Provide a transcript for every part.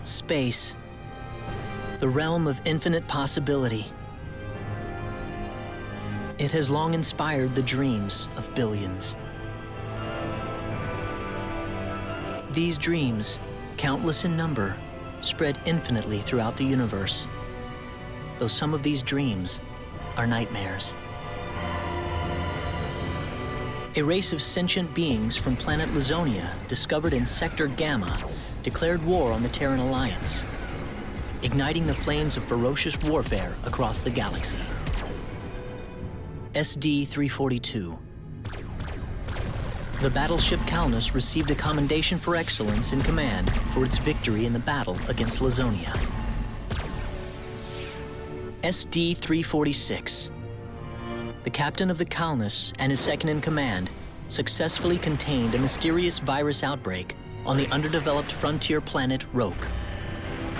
Space. The realm of infinite possibility. It has long inspired the dreams of billions. These dreams, countless in number, spread infinitely throughout the universe, though some of these dreams are nightmares. A race of sentient beings from planet Lazonia, discovered in Sector Gamma, declared war on the Terran Alliance, igniting the flames of ferocious warfare across the galaxy. SD-342. The battleship Calnus received a commendation for excellence in command for its victory in the battle against Lazonia. SD-346. The captain of the Calnus and his second-in-command successfully contained a mysterious virus outbreak on the underdeveloped frontier planet Roke.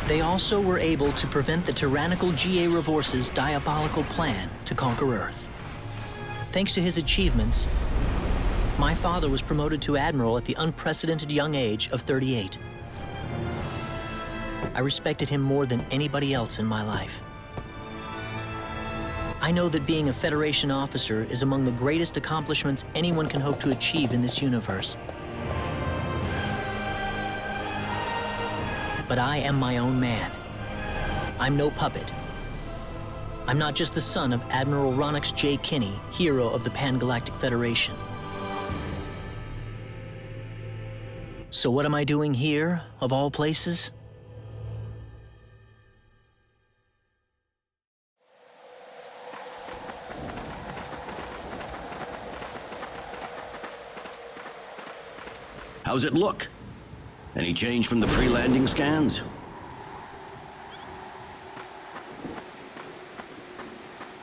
They also were able to prevent the tyrannical G.A. Revorce's diabolical plan to conquer Earth. Thanks to his achievements, my father was promoted to admiral at the unprecedented young age of 38. I respected him more than anybody else in my life. I know that being a Federation officer is among the greatest accomplishments anyone can hope to achieve in this universe. But I am my own man. I'm no puppet. I'm not just the son of Admiral Ronix J. Kinney, hero of the Pan-Galactic Federation. So what am I doing here, of all places? How's it look? Any change from the pre-landing scans?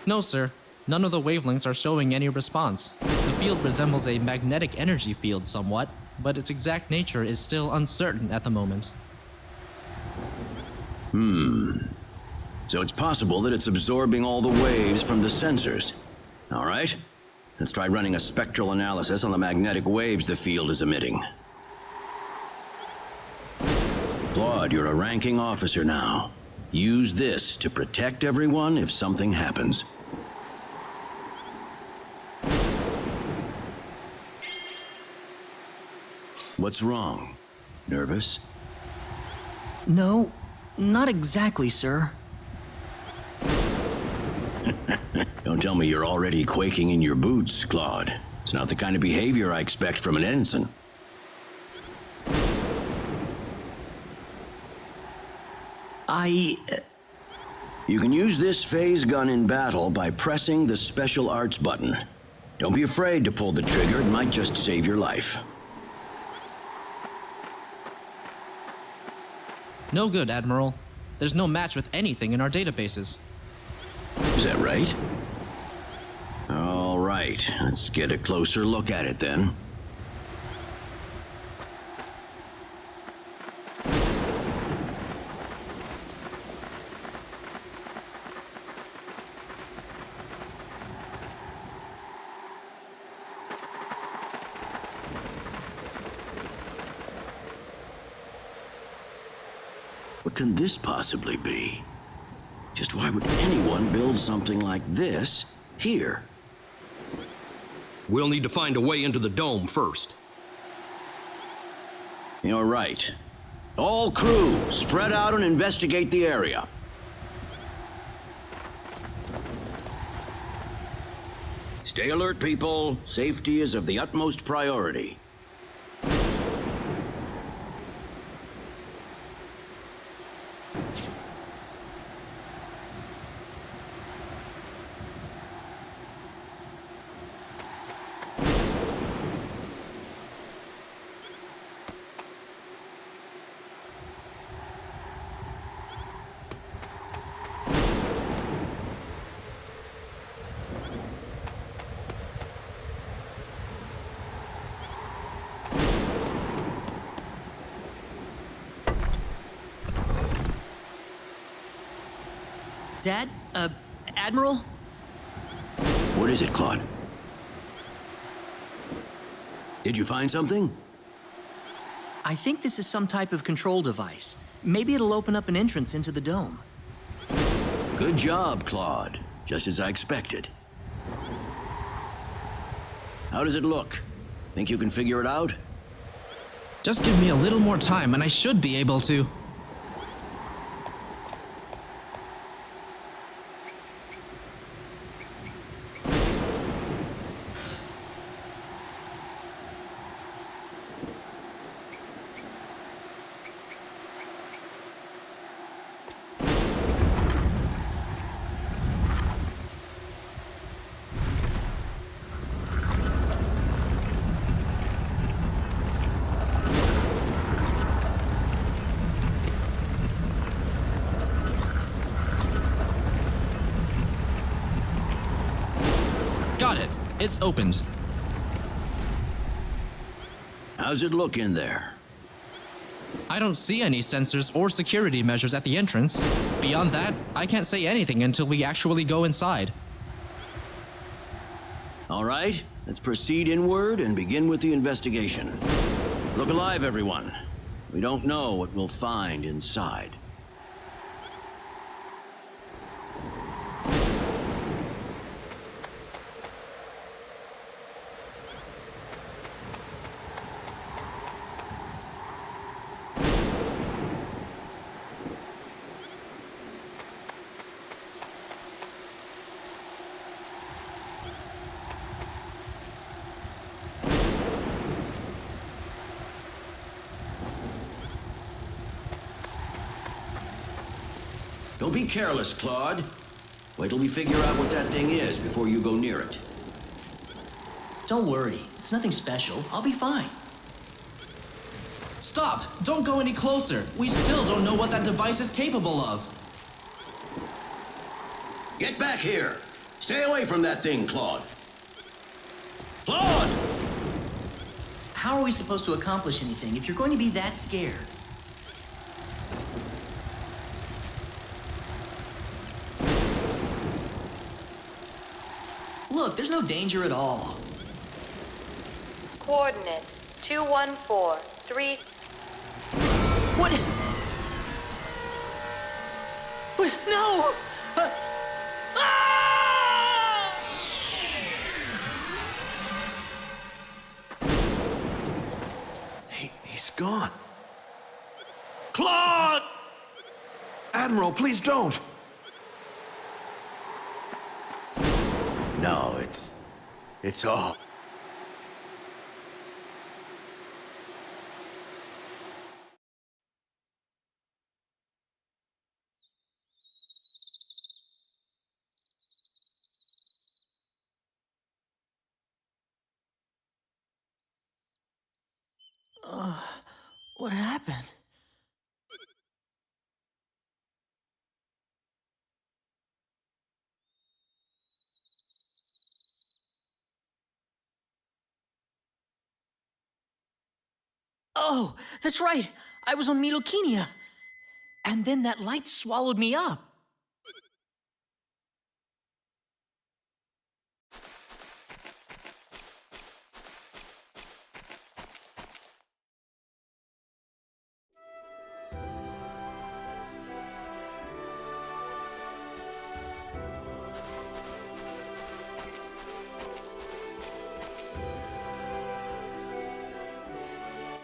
No, sir. None of the wavelengths are showing any response. The field resembles a magnetic energy field somewhat, but its exact nature is still uncertain at the moment. So it's possible that it's absorbing all the waves from the sensors. All right, let's try running a spectral analysis on the magnetic waves the field is emitting. Claude, you're a ranking officer now. Use this to protect everyone if something happens. What's wrong? Nervous? No, not exactly, sir. Don't tell me you're already quaking in your boots, Claude. It's not the kind of behavior I expect from an ensign. You can use this phase gun in battle by pressing the special arts button. Don't be afraid to pull the trigger, it might just save your life. No good, Admiral. There's no match with anything in our databases. Is that right? All right, let's get a closer look at it then. What can this possibly be? Just why would anyone build something like this here? We'll need to find a way into the dome first. You're right. All crew, spread out and investigate the area. Stay alert, people. Safety is of the utmost priority. Dad? Admiral? What is it, Claude? Did you find something? I think this is some type of control device. Maybe it'll open up an entrance into the dome. Good job, Claude. Just as I expected. How does it look? Think you can figure it out? Just give me a little more time and I should be able to. Got it. It's opened. How's it look in there? I don't see any sensors or security measures at the entrance. Beyond that, I can't say anything until we actually go inside. All right, let's proceed inward and begin with the investigation. Look alive, everyone. We don't know what we'll find inside. Don't be careless, Claude. Wait till we figure out what that thing is before you go near it. Don't worry, it's nothing special. I'll be fine. Stop! Don't go any closer. We still don't know what that device is capable of. Get back here! Stay away from that thing, Claude! Claude! How are we supposed to accomplish anything if you're going to be that scared? Look, there's no danger at all. Coordinates 2143. What? What? No! Ah! He's gone. Claude! Admiral, please don't! No, it's all... What happened? Oh, that's right. I was on Milokenia. And then that light swallowed me up.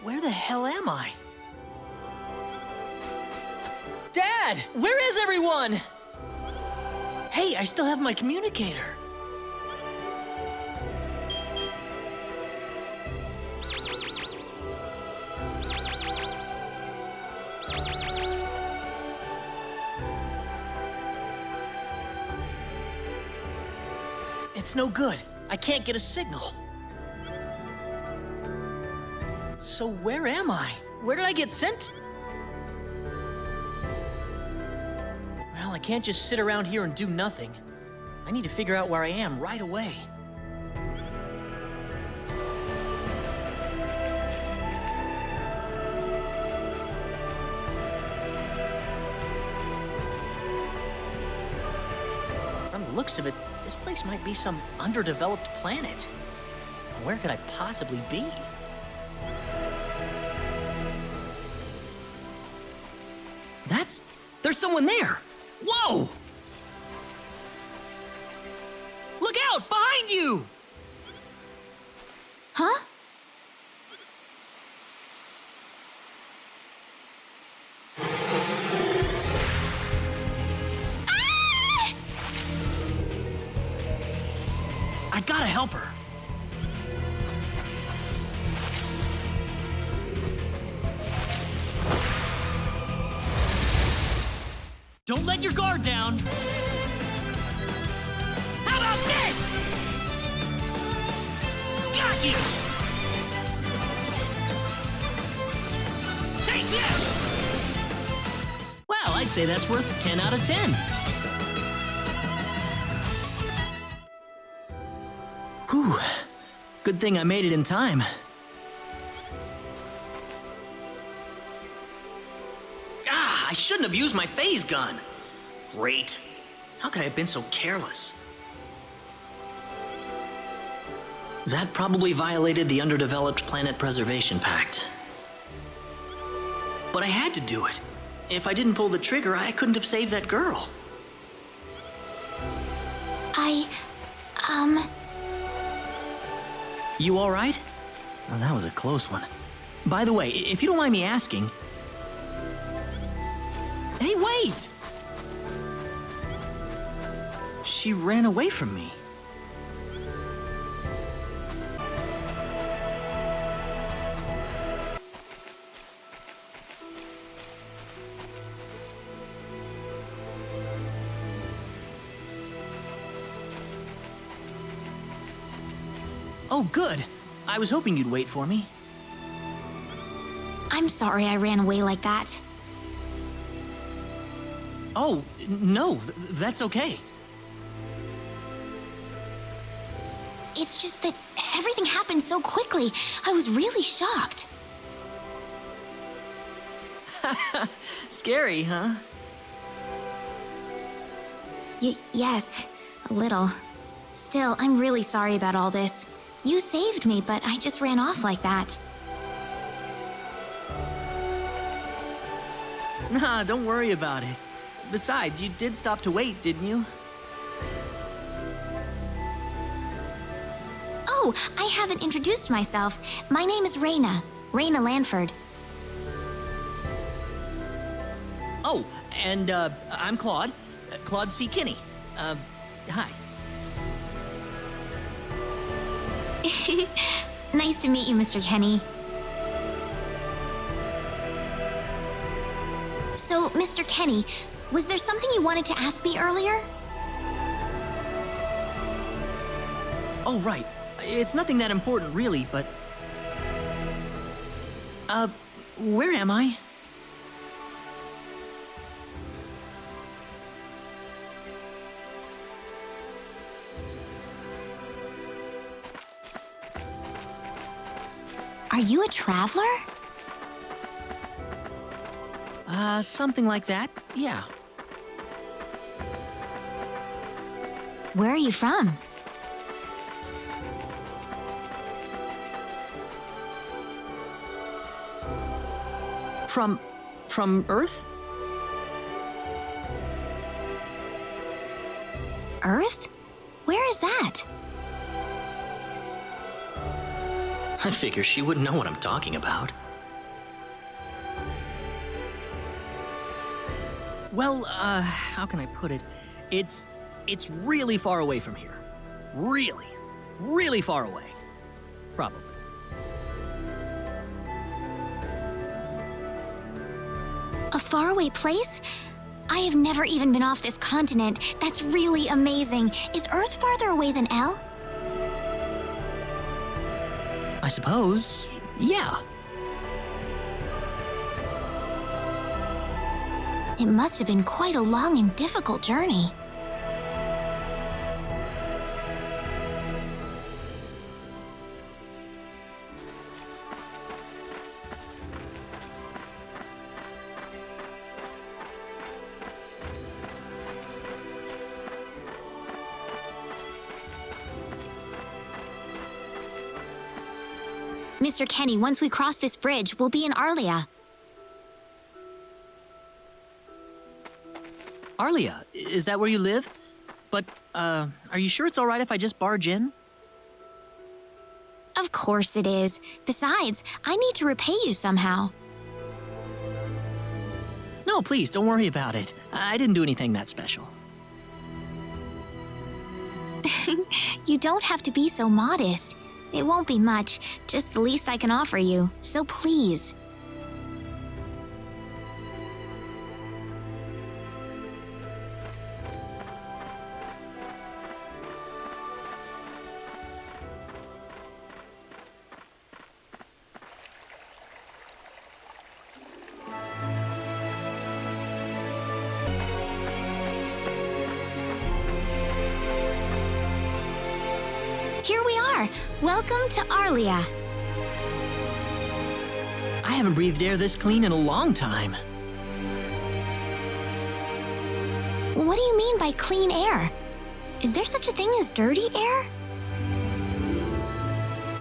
Where the hell am I? Dad! Where is everyone? Hey, I still have my communicator. It's no good. I can't get a signal. So where am I? Where did I get sent? Well, I can't just sit around here and do nothing. I need to figure out where I am right away. From the looks of it, this place might be some underdeveloped planet. Where could I possibly be? There's someone there! Whoa! Look out! Behind you! Huh? I gotta help her. Don't let your guard down. How about this? Got you! Take this! Well, I'd say that's worth 10 out of 10. Whew. Good thing I made it in time. I shouldn't have used my phase gun. Great. How could I have been so careless? That probably violated the Underdeveloped Planet Preservation Pact. But I had to do it. If I didn't pull the trigger, I couldn't have saved that girl. You all right? Oh, that was a close one. By the way, if you don't mind me asking... Hey, wait! She ran away from me. Oh, good. I was hoping you'd wait for me. I'm sorry I ran away like that. Oh, no, that's okay. It's just that everything happened so quickly. I was really shocked. Scary, huh? Yes, a little. Still, I'm really sorry about all this. You saved me, but I just ran off like that. Nah, don't worry about it. Besides, you did stop to wait, didn't you? Oh, I haven't introduced myself. My name is Raina. Raina Lanford. Oh, and, I'm Claude. Claude C. Kinney. Hi. Nice to meet you, Mr. Kenny. So, Mr. Kenny, was there something you wanted to ask me earlier? Oh, right. It's nothing that important, really, but... where am I? Are you a traveler? Something like that, yeah. Where are you from? From Earth? Earth? Where is that? I figure she wouldn't know what I'm talking about. Well, how can I put it? It's really far away from here. Really, really far away. Probably. A faraway place? I have never even been off this continent. That's really amazing. Is Earth farther away than L? I suppose, yeah. It must have been quite a long and difficult journey. Mr. Kenny, once we cross this bridge, we'll be in Arlia. Arlia, is that where you live? But, are you sure it's all right if I just barge in? Of course it is. Besides, I need to repay you somehow. No, please, don't worry about it. I didn't do anything that special. You don't have to be so modest. It won't be much, just the least I can offer you, so please. Here we are. Welcome to Arlia. I haven't breathed air this clean in a long time. What do you mean by clean air? Is there such a thing as dirty air?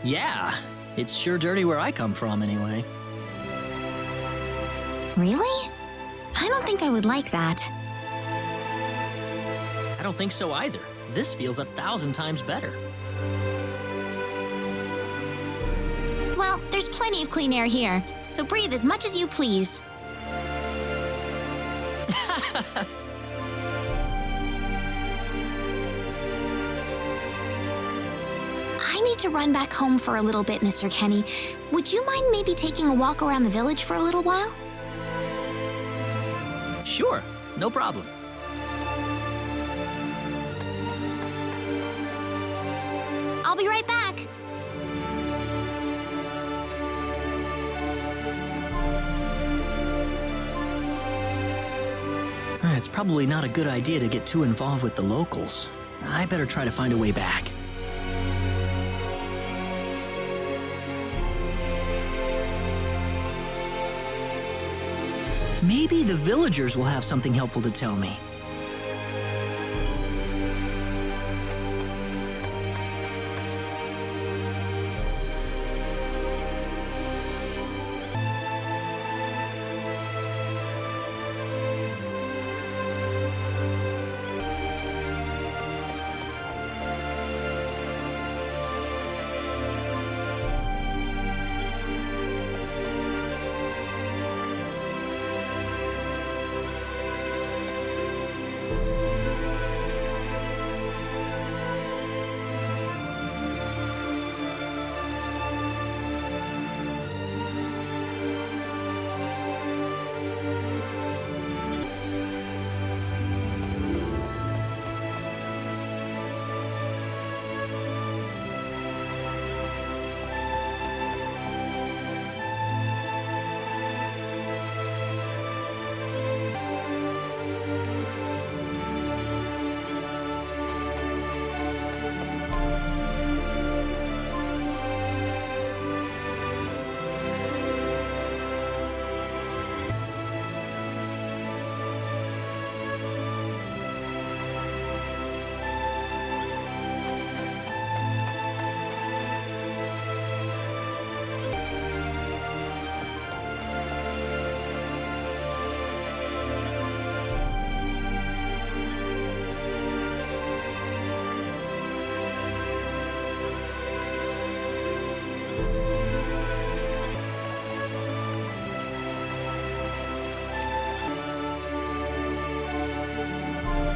Yeah, it's sure dirty where I come from anyway. Really? I don't think I would like that. I don't think so either. This feels 1,000 times better. Well, there's plenty of clean air here, so breathe as much as you please. I need to run back home for a little bit, Mr. Kenny. Would you mind maybe taking a walk around the village for a little while? Sure, no problem. I'll be right back. It's probably not a good idea to get too involved with the locals. I better try to find a way back. Maybe the villagers will have something helpful to tell me.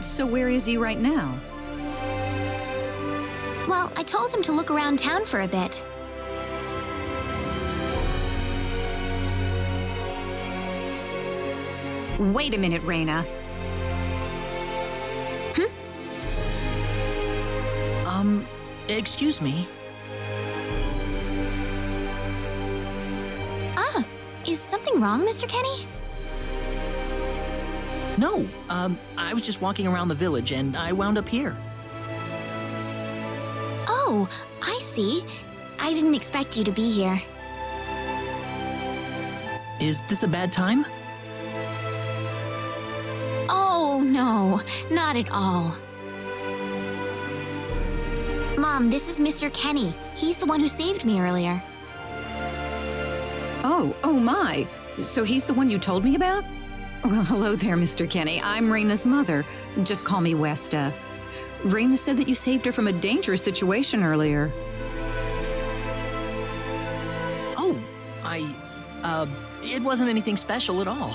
So where is he right now? Well, I told him to look around town for a bit. Wait a minute, Reina. Excuse me. Ah, is something wrong, Mr. Kenny? No, I was just walking around the village and I wound up here. Oh, I see. I didn't expect you to be here. Is this a bad time? Oh, no, not at all. Mom, this is Mr. Kenny. He's the one who saved me earlier. Oh my. So he's the one you told me about? Well, hello there, Mr. Kenny. I'm Raina's mother. Just call me Westa. Raina said that you saved her from a dangerous situation earlier. Oh, it wasn't anything special at all.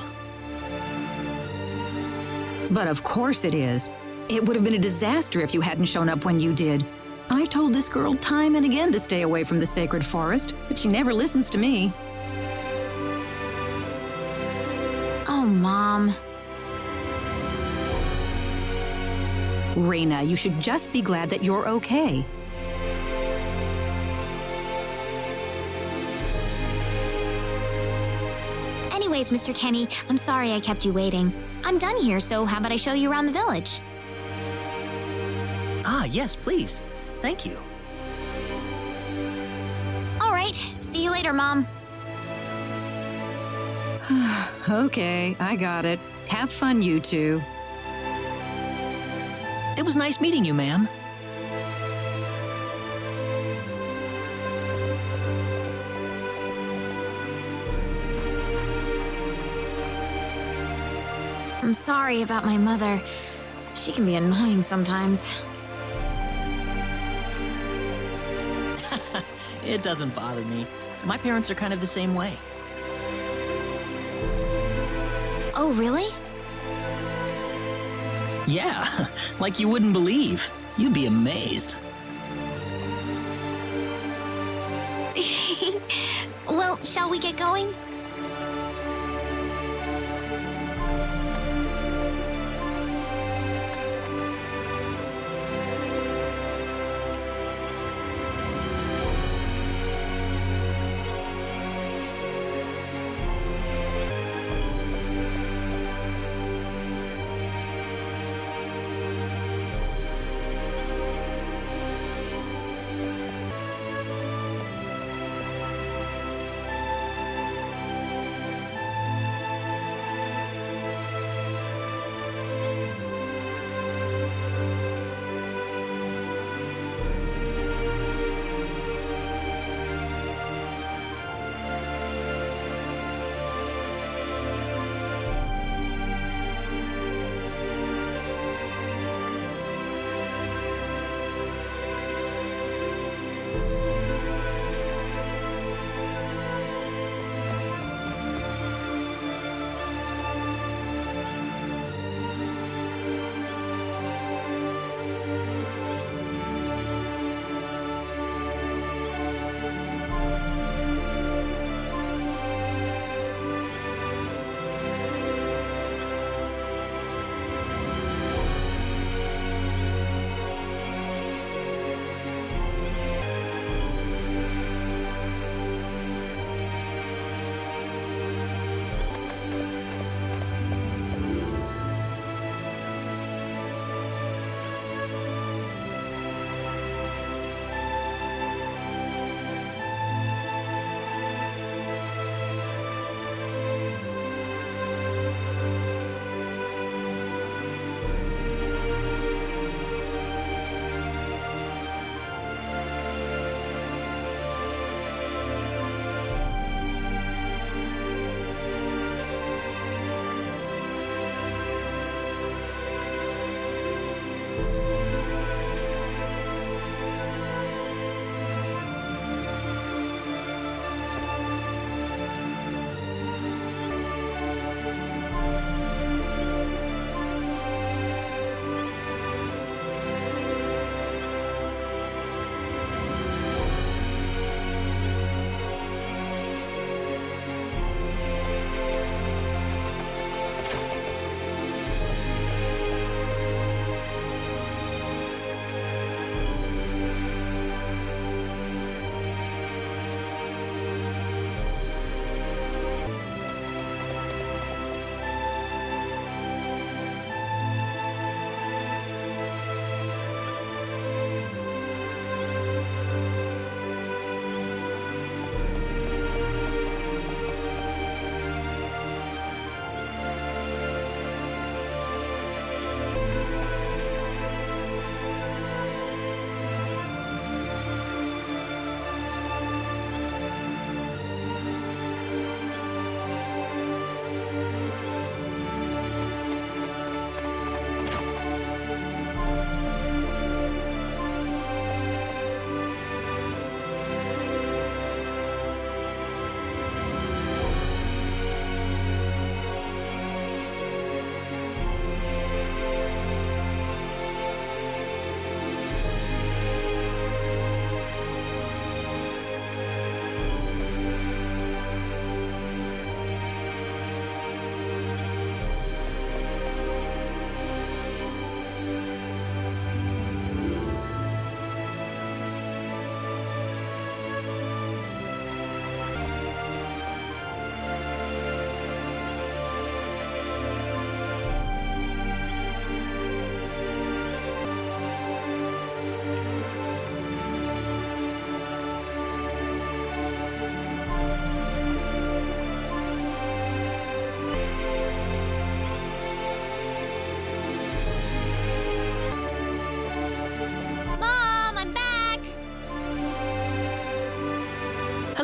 But of course it is. It would have been a disaster if you hadn't shown up when you did. I told this girl time and again to stay away from the sacred forest, but she never listens to me. Oh, Mom. Raina, you should just be glad that you're okay. Anyways, Mr. Kenny, I'm sorry I kept you waiting. I'm done here, so how about I show you around the village? Ah, yes, please. Thank you. All right, see you later, Mom. Okay, I got it. Have fun, you two. It was nice meeting you, ma'am. I'm sorry about my mother. She can be annoying sometimes. It doesn't bother me. My parents are kind of the same way. Oh, really? Yeah, like you wouldn't believe. You'd be amazed. Well, shall we get going?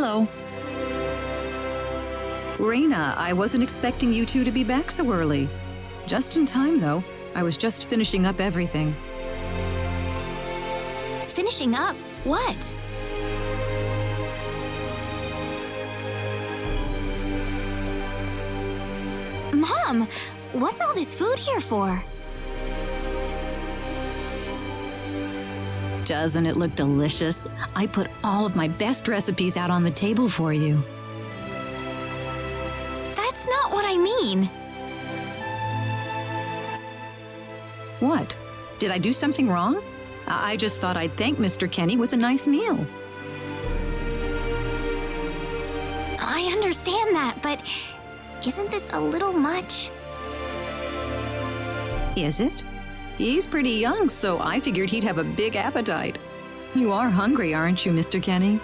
Hello. Raina, I wasn't expecting you two to be back so early. Just in time, though. I was just finishing up everything. Finishing up? What? Mom, what's all this food here for? Doesn't it look delicious? I put all of my best recipes out on the table for you. That's not what I mean. What? Did I do something wrong? I just thought I'd thank Mr. Kenny with a nice meal. I understand that, but isn't this a little much? Is it? He's pretty young, so I figured he'd have a big appetite. You are hungry, aren't you, Mr. Kenny?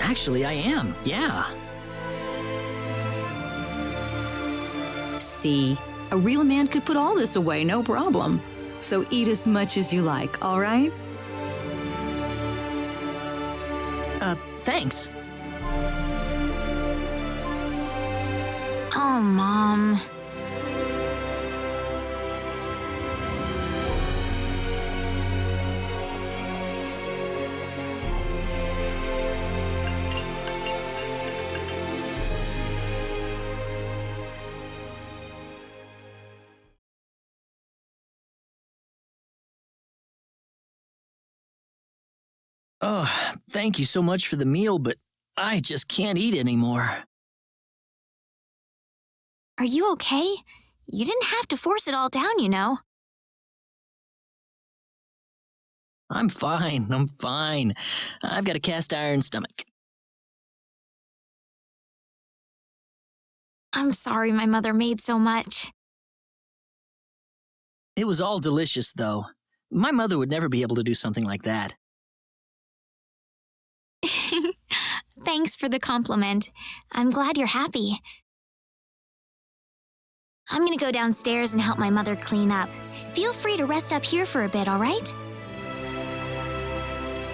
Actually, I am, yeah. See, a real man could put all this away, no problem. So eat as much as you like, all right? Thanks. Oh, Mom. Oh, thank you so much for the meal, but I just can't eat anymore. Are you okay? You didn't have to force it all down, you know. I'm fine, I'm fine. I've got a cast iron stomach. I'm sorry my mother made so much. It was all delicious, though. My mother would never be able to do something like that. Thanks for the compliment. I'm glad you're happy. I'm gonna go downstairs and help my mother clean up. Feel free to rest up here for a bit, all right?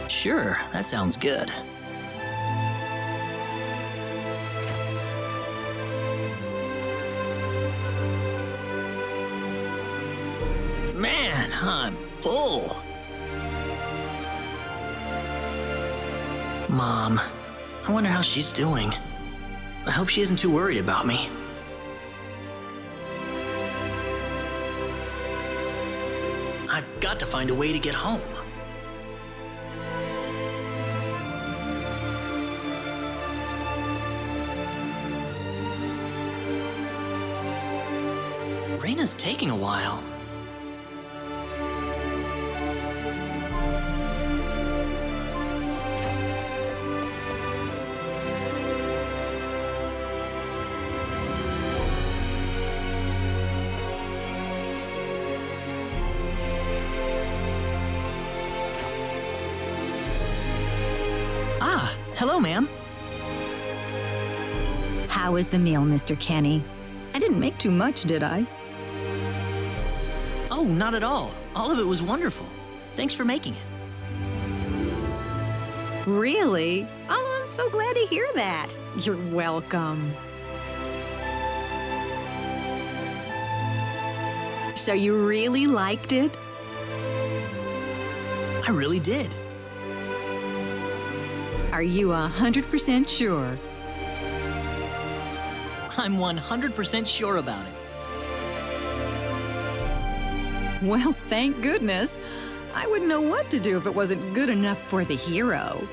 Sure, that sounds good. Man, I'm full. Mom, I wonder how she's doing. I hope she isn't too worried about me. I've got to find a way to get home. Raina's taking a while. Ah, hello, ma'am. How was the meal, Mr. Kenny? I didn't make too much, did I? Oh, not at all. All of it was wonderful. Thanks for making it. Really? Oh, I'm so glad to hear that. You're welcome. So you really liked it? I really did. Are you 100% sure? I'm 100% sure about it. Well, thank goodness. I wouldn't know what to do if it wasn't good enough for the hero.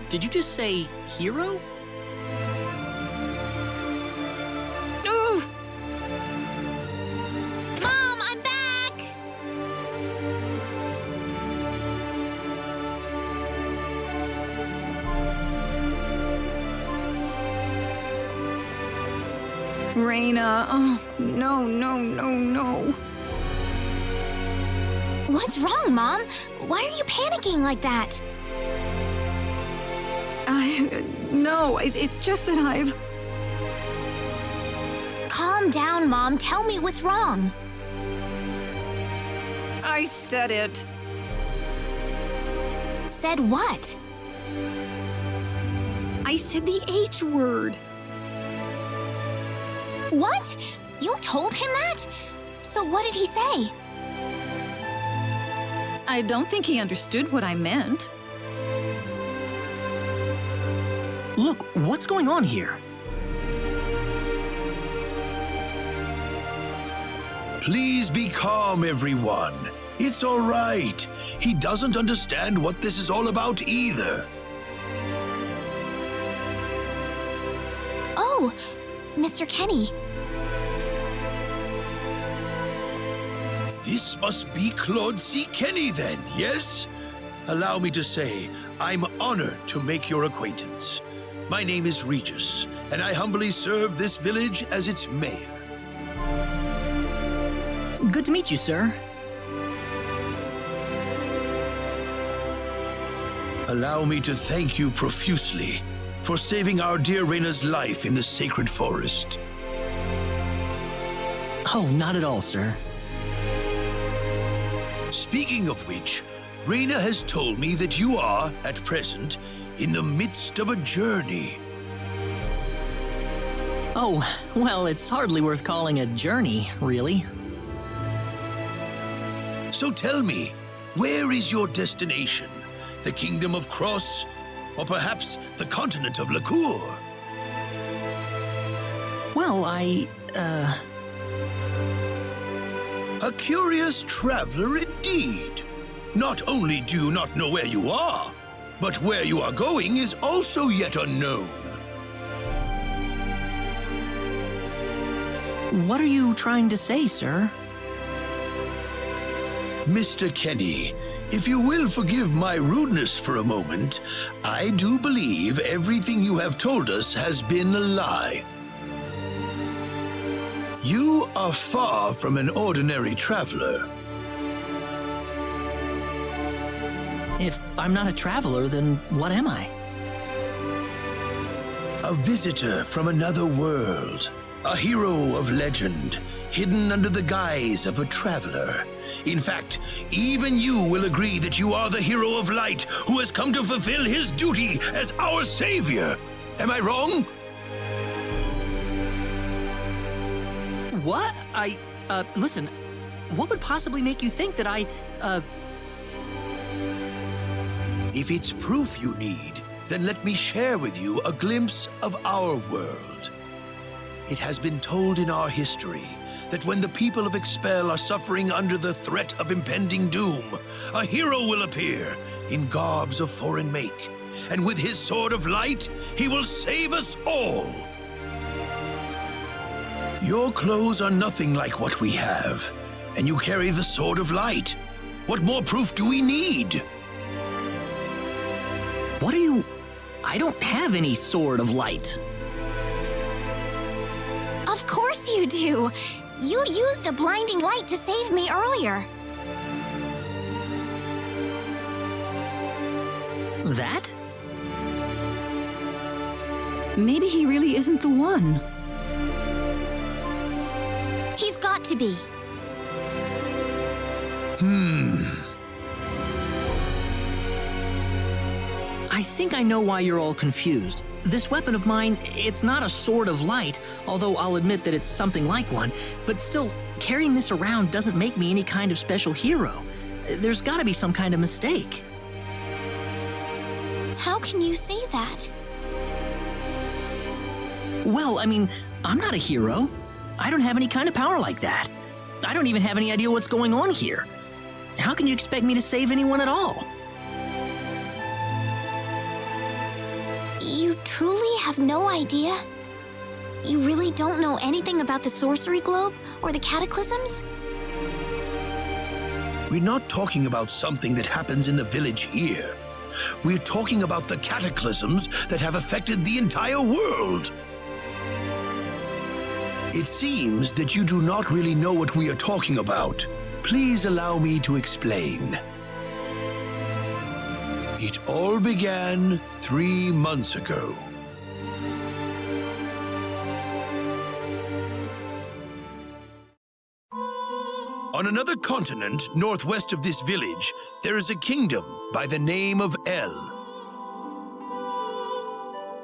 Did you just say hero? Ugh. Mom, I'm back! Raina, oh, no, no, no, no. What's wrong, Mom? Why are you panicking like that? No, it's just that I've... Calm down, Mom. Tell me what's wrong. I said it. Said what? I said the H word. What? You told him that? So what did he say? I don't think he understood what I meant. Look, what's going on here? Please be calm, everyone. It's all right. He doesn't understand what this is all about either. Oh, Mr. Kenny. This must be Claude C. Kenny then, yes? Allow me to say, I'm honored to make your acquaintance. My name is Regis, and I humbly serve this village as its mayor. Good to meet you, sir. Allow me to thank you profusely for saving our dear Reina's life in the sacred forest. Oh, not at all, sir. Speaking of which, Reina has told me that you are, at present, in the midst of a journey. Oh, well, it's hardly worth calling a journey, really. So tell me, where is your destination? The Kingdom of Cross? Or perhaps the continent of Liqueur? Well, A curious traveler indeed. Not only do you not know where you are, but where you are going is also yet unknown. What are you trying to say, sir? Mr. Kenny, if you will forgive my rudeness for a moment, I do believe everything you have told us has been a lie. You are far from an ordinary traveler. If I'm not a traveler, then what am I? A visitor from another world. A hero of legend, hidden under the guise of a traveler. In fact, even you will agree that you are the hero of light who has come to fulfill his duty as our savior. Am I wrong? What? Listen, what would possibly make you think that If it's proof you need, then let me share with you a glimpse of our world. It has been told in our history that when the people of Expel are suffering under the threat of impending doom, a hero will appear in garbs of foreign make, and with his sword of light, he will save us all. Your clothes are nothing like what we have, and you carry the sword of light. What more proof do we need? What are you... I don't have any sword of light. Of course you do. You used a blinding light to save me earlier. That? Maybe he really isn't the one. He's got to be. I think I know why you're all confused. This weapon of mine, it's not a sword of light, although I'll admit that it's something like one, but still, carrying this around doesn't make me any kind of special hero. There's gotta be some kind of mistake. How can you say that? Well, I mean, I'm not a hero. I don't have any kind of power like that. I don't even have any idea what's going on here. How can you expect me to save anyone at all? You truly have no idea? You really don't know anything about the sorcery globe or the cataclysms? We're not talking about something that happens in the village here. We're talking about the cataclysms that have affected the entire world. It seems that you do not really know what we are talking about. Please allow me to explain. It all began 3 months ago. On another continent, northwest of this village, there is a kingdom by the name of El.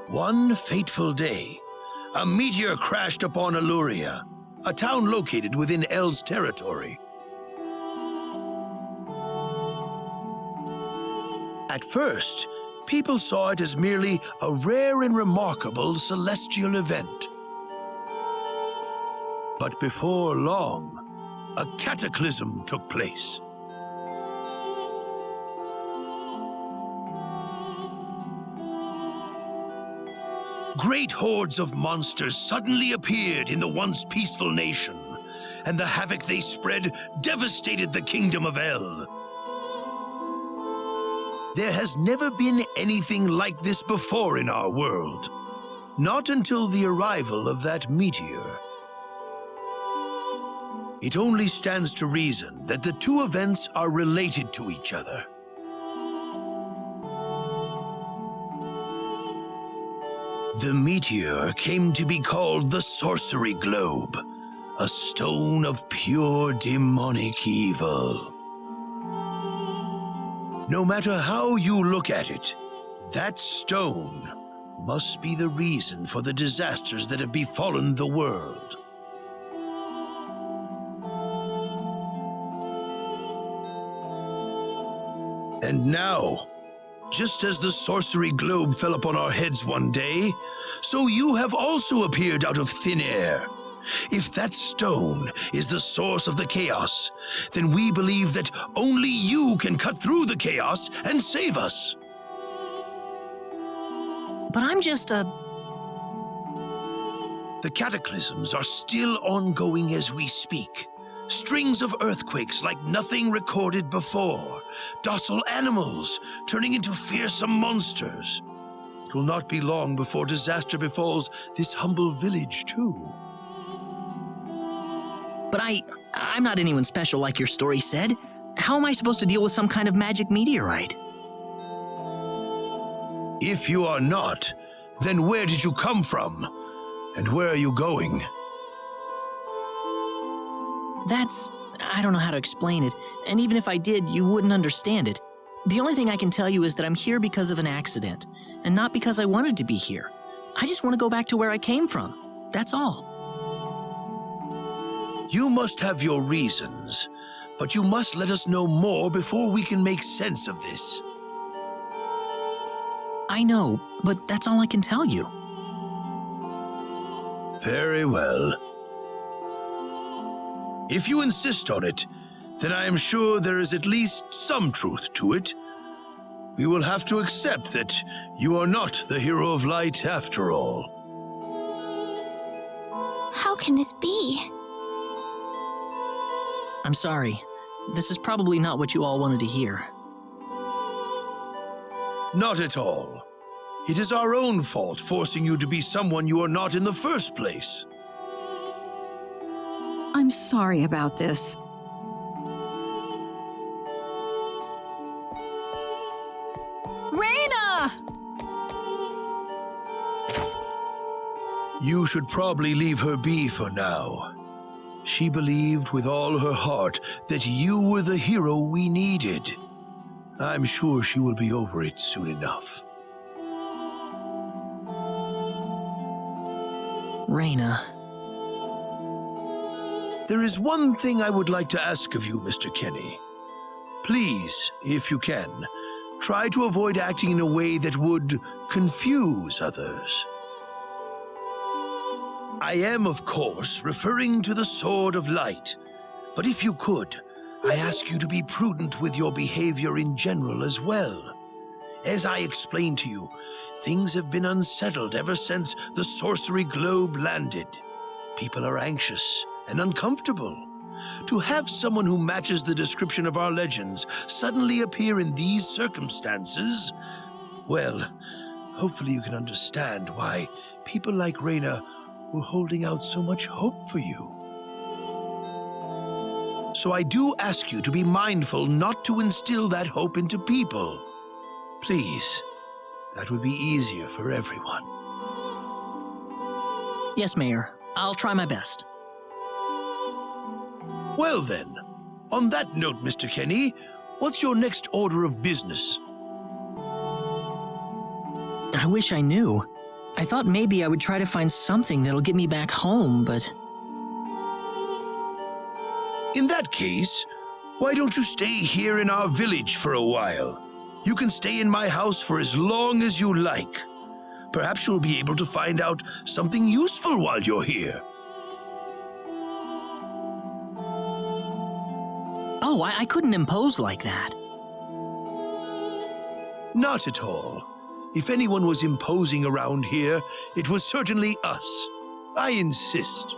One fateful day, a meteor crashed upon Aluria, a town located within El's territory. At first, people saw it as merely a rare and remarkable celestial event. But before long, a cataclysm took place. Great hordes of monsters suddenly appeared in the once peaceful nation, and the havoc they spread devastated the kingdom of El. There has never been anything like this before in our world, not until the arrival of that meteor. It only stands to reason that the two events are related to each other. The meteor came to be called the Sorcery Globe, a stone of pure demonic evil. No matter how you look at it, that stone must be the reason for the disasters that have befallen the world. And now, just as the sorcery globe fell upon our heads one day, so you have also appeared out of thin air. If that stone is the source of the chaos, then we believe that only you can cut through the chaos and save us. But I'm just a... The cataclysms are still ongoing as we speak. Strings of earthquakes like nothing recorded before. Docile animals turning into fearsome monsters. It will not be long before disaster befalls this humble village, too. But I'm not anyone special like your story said. How am I supposed to deal with some kind of magic meteorite? If you are not, then where did you come from? And where are you going? I don't know how to explain it, and even if I did, you wouldn't understand it. The only thing I can tell you is that I'm here because of an accident, and not because I wanted to be here. I just want to go back to where I came from. That's all. You must have your reasons, but you must let us know more before we can make sense of this. I know, but that's all I can tell you. Very well. If you insist on it, then I am sure there is at least some truth to it. We will have to accept that you are not the hero of light after all. How can this be? I'm sorry. This is probably not what you all wanted to hear. Not at all. It is our own fault forcing you to be someone you are not in the first place. I'm sorry about this. Reina! You should probably leave her be for now. She believed with all her heart that you were the hero we needed. I'm sure she will be over it soon enough. Reina. There is one thing I would like to ask of you, Mr. Kenny. Please, if you can, try to avoid acting in a way that would confuse others. I am, of course, referring to the Sword of Light, but if you could, I ask you to be prudent with your behavior in general as well. As I explained to you, things have been unsettled ever since the Sorcery Globe landed. People are anxious and uncomfortable. To have someone who matches the description of our legends suddenly appear in these circumstances, well, hopefully you can understand why people like Reina were holding out so much hope for you. So I do ask you to be mindful not to instill that hope into people. Please, that would be easier for everyone. Yes, Mayor. I'll try my best. Well then, On that note, Mr. Kenny, what's your next order of business? I wish I knew. I thought maybe I would try to find something that'll get me back home, but... In that case, why don't you stay here in our village for a while? You can stay in my house for as long as you like. Perhaps you'll be able to find out something useful while you're here. Oh, I couldn't impose like that. Not at all. If anyone was imposing around here, it was certainly us. I insist.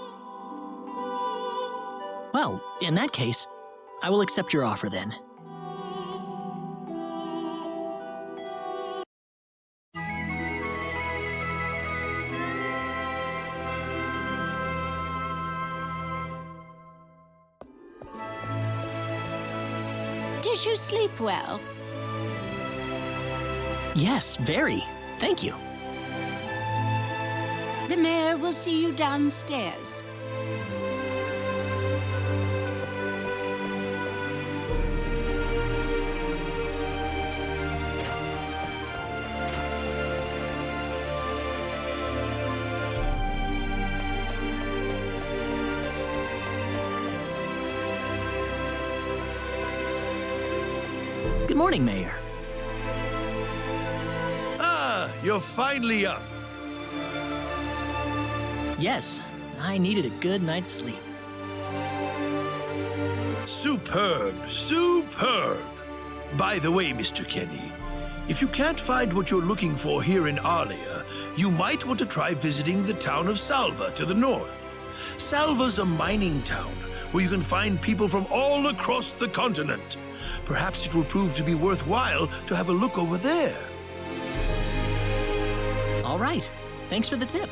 Well, in that case, I will accept your offer then. Did you sleep well? Yes, very. Thank you. The mayor will see you downstairs. Good morning, Mayor. Ah, you're finally up. Yes, I needed a good night's sleep. Superb, superb. By the way, Mr. Kenny, if you can't find what you're looking for here in Arlia, you might want to try visiting the town of Salva to the north. Salva's a mining town where you can find people from all across the continent. Perhaps it will prove to be worthwhile to have a look over there. All right. Thanks for the tip.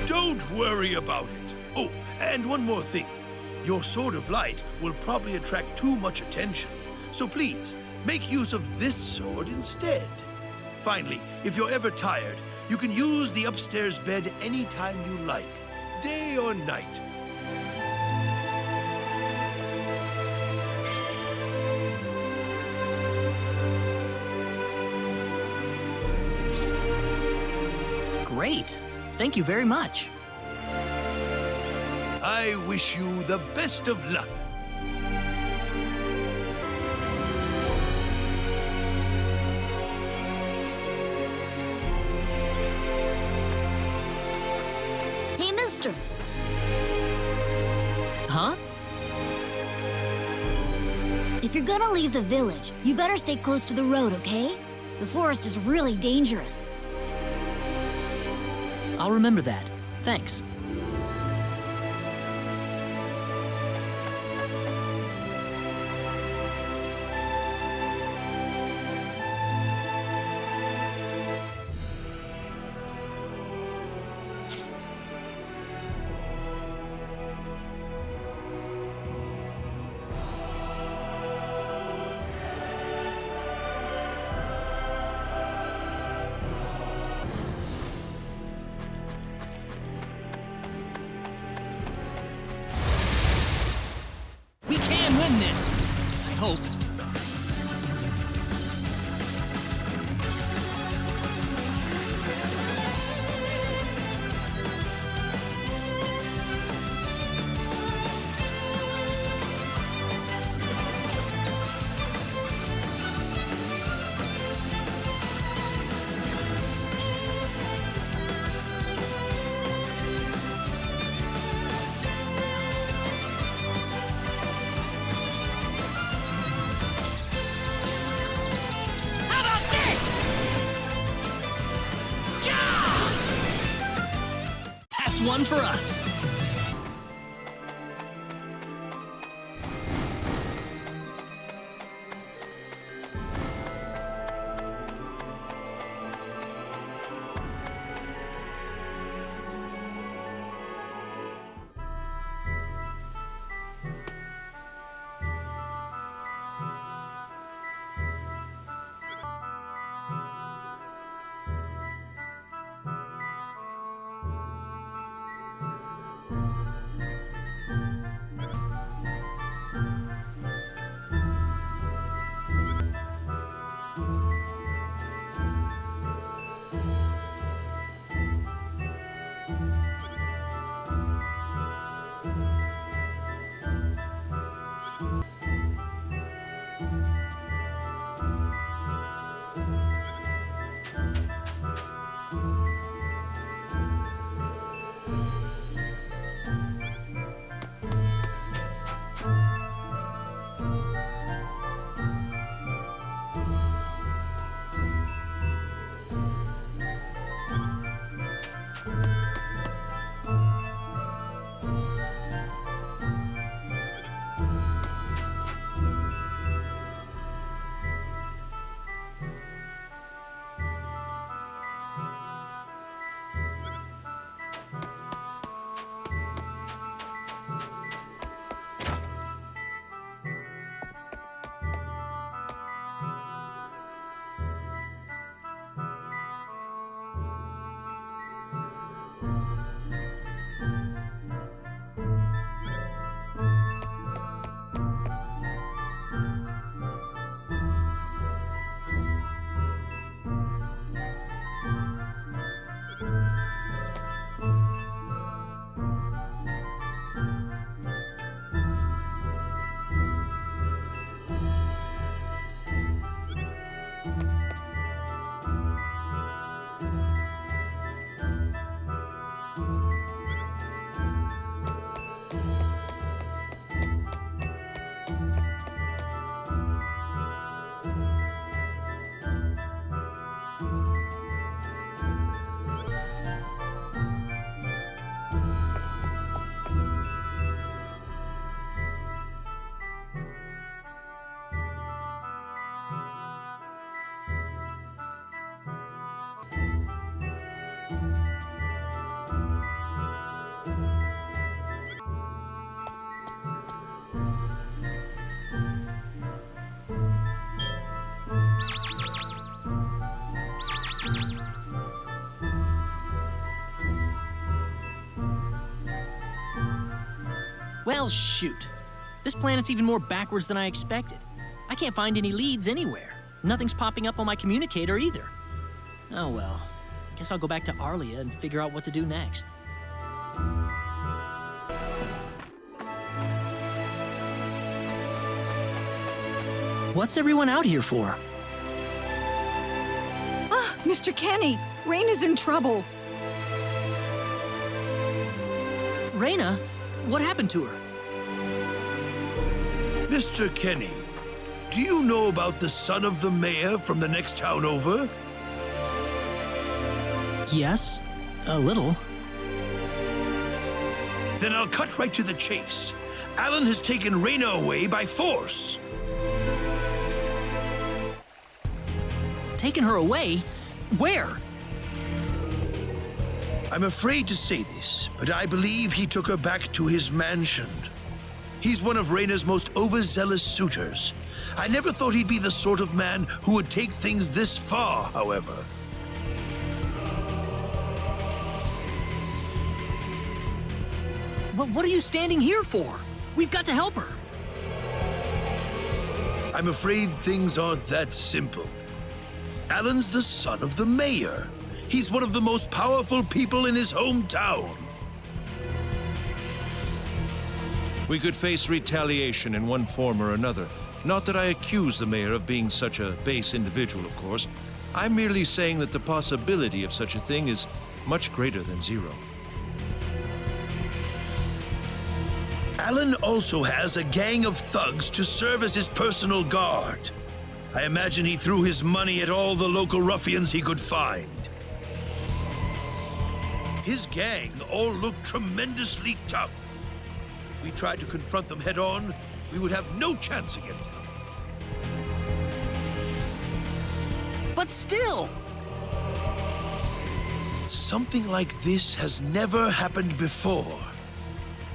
Don't worry about it. Oh, and one more thing. Your sword of light will probably attract too much attention. So please, make use of this sword instead. Finally, if you're ever tired, you can use the upstairs bed anytime you like, day or night. Great. Thank you very much. I wish you the best of luck. Hey, mister. Huh? If you're gonna leave the village, you better stay close to the road, okay? The forest is really dangerous. I'll remember that. Thanks. We can win this! I hope. One for us. Well, shoot. This planet's even more backwards than I expected. I can't find any leads anywhere. Nothing's popping up on my communicator either. Oh well. Guess I'll go back to Arlia and figure out what to do next. What's everyone out here for? Ah, Mr. Kenny, Raina's in trouble. Raina? What happened to her? Mr. Kenny, do you know about the son of the mayor from the next town over? Yes, a little. Then I'll cut right to the chase. Alan has taken Raina away by force. Taken her away? Where? I'm afraid to say this, but I believe he took her back to his mansion. He's one of Raina's most overzealous suitors. I never thought he'd be the sort of man who would take things this far, however. Well, what are you standing here for? We've got to help her. I'm afraid things aren't that simple. Alan's the son of the mayor. He's one of the most powerful people in his hometown. We could face retaliation in one form or another. Not that I accuse the mayor of being such a base individual, of course. I'm merely saying that the possibility of such a thing is much greater than zero. Alan also has a gang of thugs to serve as his personal guard. I imagine he threw his money at all the local ruffians he could find. His gang all look tremendously tough. If we tried to confront them head-on, we would have no chance against them. But still! Something like this has never happened before.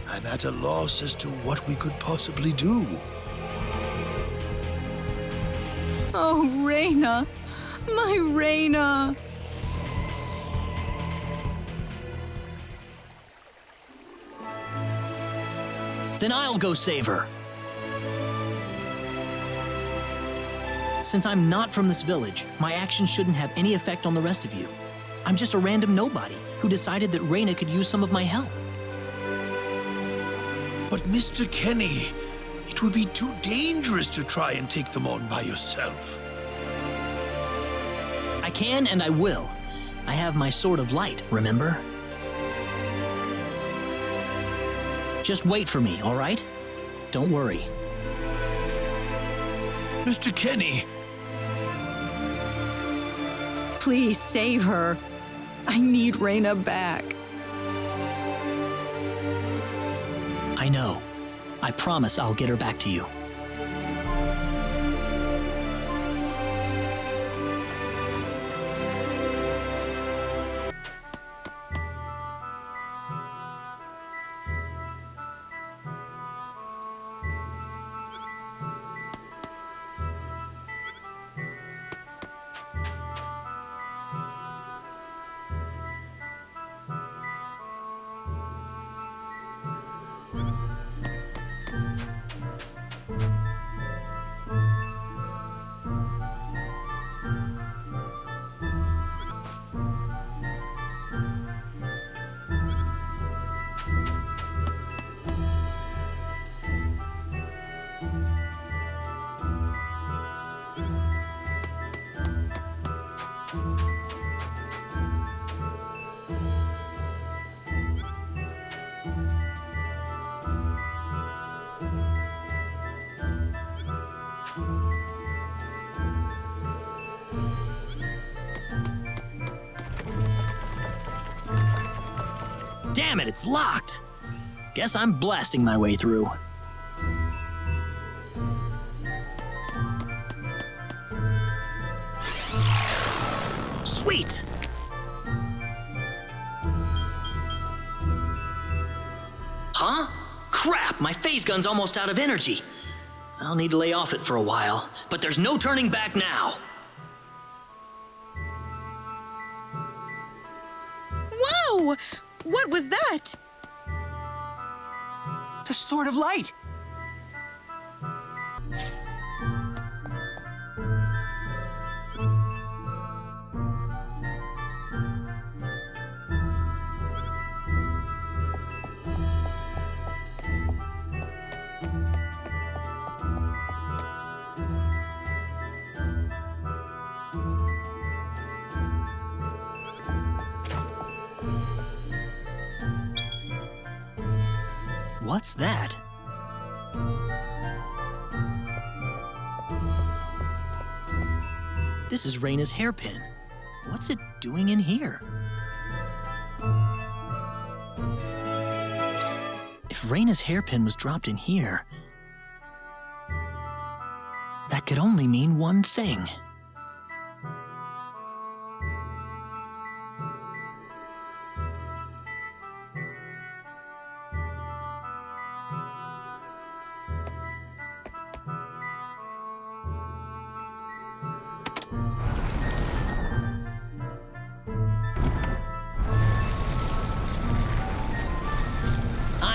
I'm at a loss as to what we could possibly do. Oh, Raina. My Raina. Then I'll go save her. Since I'm not from this village, my actions shouldn't have any effect on the rest of you. I'm just a random nobody who decided that Raina could use some of my help. But Mr. Kenny, it It would be too dangerous to try and take them on by yourself. I can and I will. I have my sword of light, remember? Just wait for me, all right? Don't worry. Mr. Kenny, Please save her. I need Raina back. I know. I promise I'll get her back to you. Damn it, it's locked! Guess I'm blasting my way through. Sweet! Huh? Crap, my phase gun's almost out of energy. I'll need to lay off it for a while, but there's no turning back now. Whoa! What was that? The Sword of Light! What's that? This is Raina's hairpin. What's it doing in here? If Raina's hairpin was dropped in here, that could only mean one thing.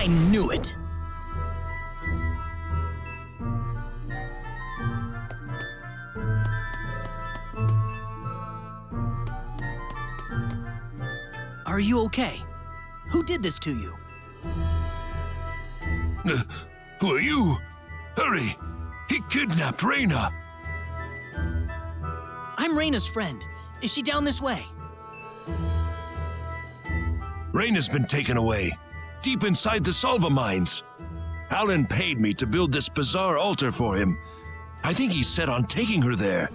I knew it! Are you okay? Who did this to you? Who are you? Hurry! He kidnapped Raina! I'm Raina's friend. Is she down this way? Raina's been taken away, deep inside the Salva mines. Alan paid me to build this bizarre altar for him. I think he's set on taking her there.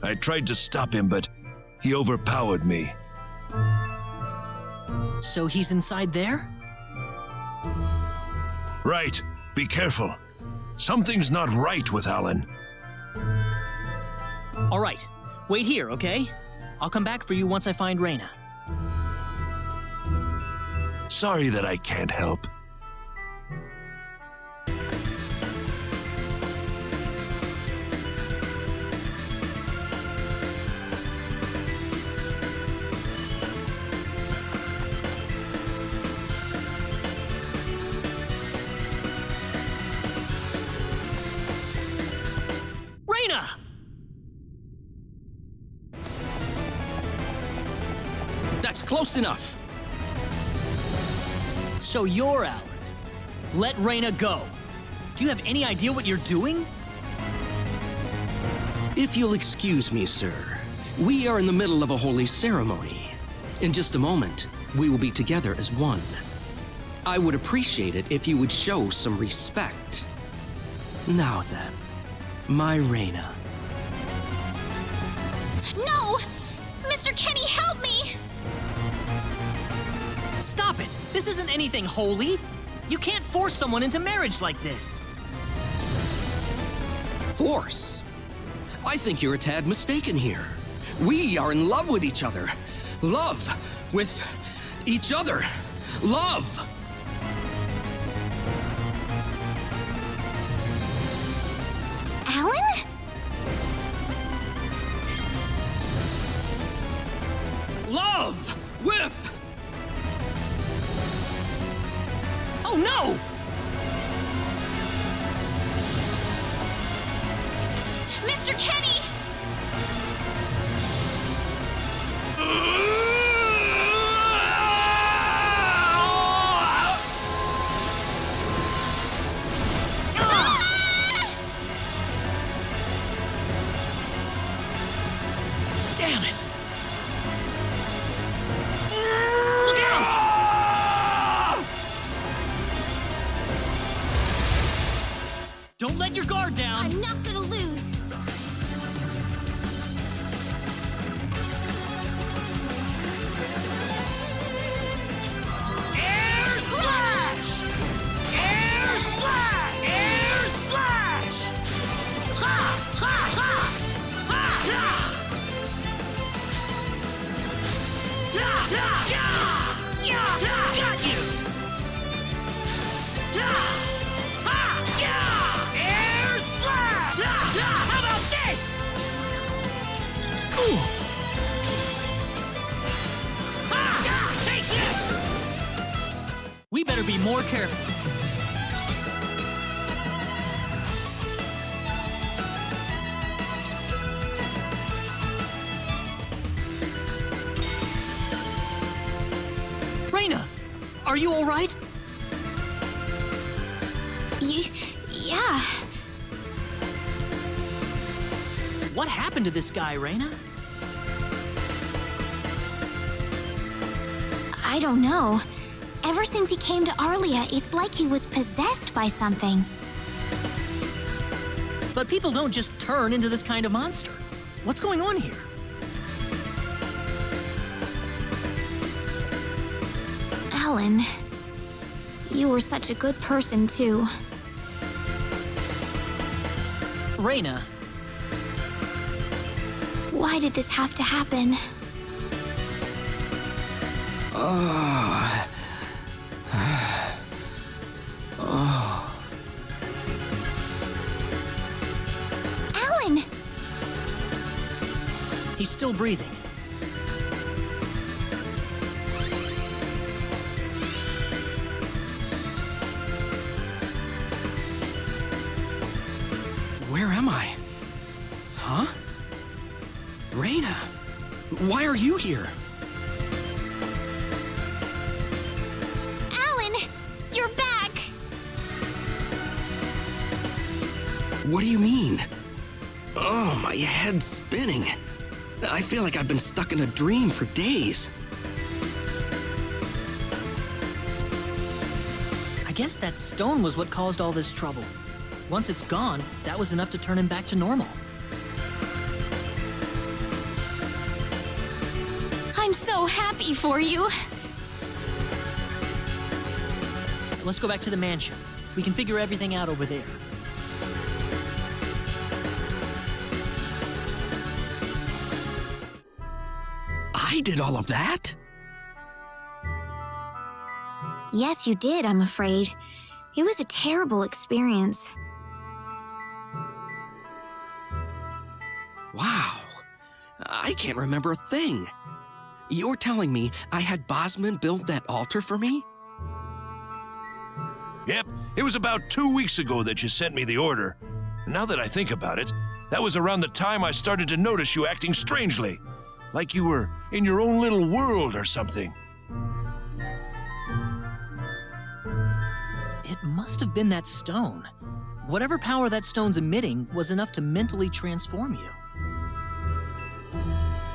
I tried to stop him, but he overpowered me. So he's inside there? Right. Be careful. Something's not right with Alan. All right. Wait here, okay? I'll come back for you once I find Raina. Sorry that I can't help. Raina! That's close enough. So you're Alan. Let Raina go. Do you have any idea what you're doing? If you'll excuse me, sir, we are in the middle of a holy ceremony. In just a moment, we will be together as one. I would appreciate it if you would show some respect. Now then, my Reina. No! Mr. Kenny, help me! Stop it! This isn't anything holy! You can't force someone into marriage like this! Force? I think you're a tad mistaken here. We are in love with each other. Love with each other. Love! Alan? Love with... Oh no! Mr. Kenny! Damn it! Look out! Don't let your guard down! I'm not gonna lose! Air slash! Air slash! Air slash! Ha! Ha! Ha! Ha! Ha! Da! Da! Ya! Ya! Da! Got you! Da! Ha! Ya! Air slash! Da! Da! How about this? Ooh. Ha! Ya! Take this! We better be more careful. Reina! Are you alright? Yeah. What happened to this guy, Reina? I don't know. Ever since he came to Arlia, it's like he was possessed by something. But people don't just turn into this kind of monster. What's going on here? Alan, you were such a good person, too. Reina. Why did this have to happen? Alan! He's still breathing. Where am I? Huh? Reina, why are you here? Alan! You're back! What do you mean? Oh, my head's spinning. I feel like I've been stuck in a dream for days. I guess that stone was what caused all this trouble. Once it's gone, that was enough to turn him back to normal. I'm so happy for you. Let's go back to the mansion. We can figure everything out over there. I did all of that? Yes, you did, I'm afraid. It was a terrible experience. Wow. I can't remember a thing. You're telling me I had Bosman build that altar for me? Yep, it was about 2 weeks ago that you sent me the order. Now that I think about it, that was around the time I started to notice you acting strangely. Like you were in your own little world or something. It must have been that stone. Whatever power that stone's emitting was enough to mentally transform you.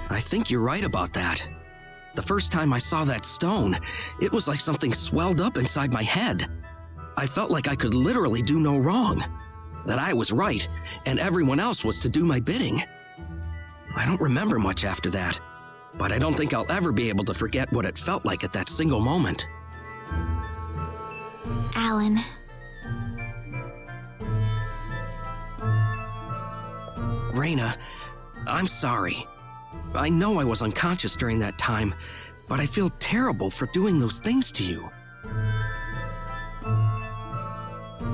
I think you're right about that. The first time I saw that stone, it was like something swelled up inside my head. I felt like I could literally do no wrong, that I was right, and everyone else was to do my bidding. I don't remember much after that, but I don't think I'll ever be able to forget what it felt like at that single moment. Alan. Raina, I'm sorry. I know I was unconscious during that time, but I feel terrible for doing those things to you.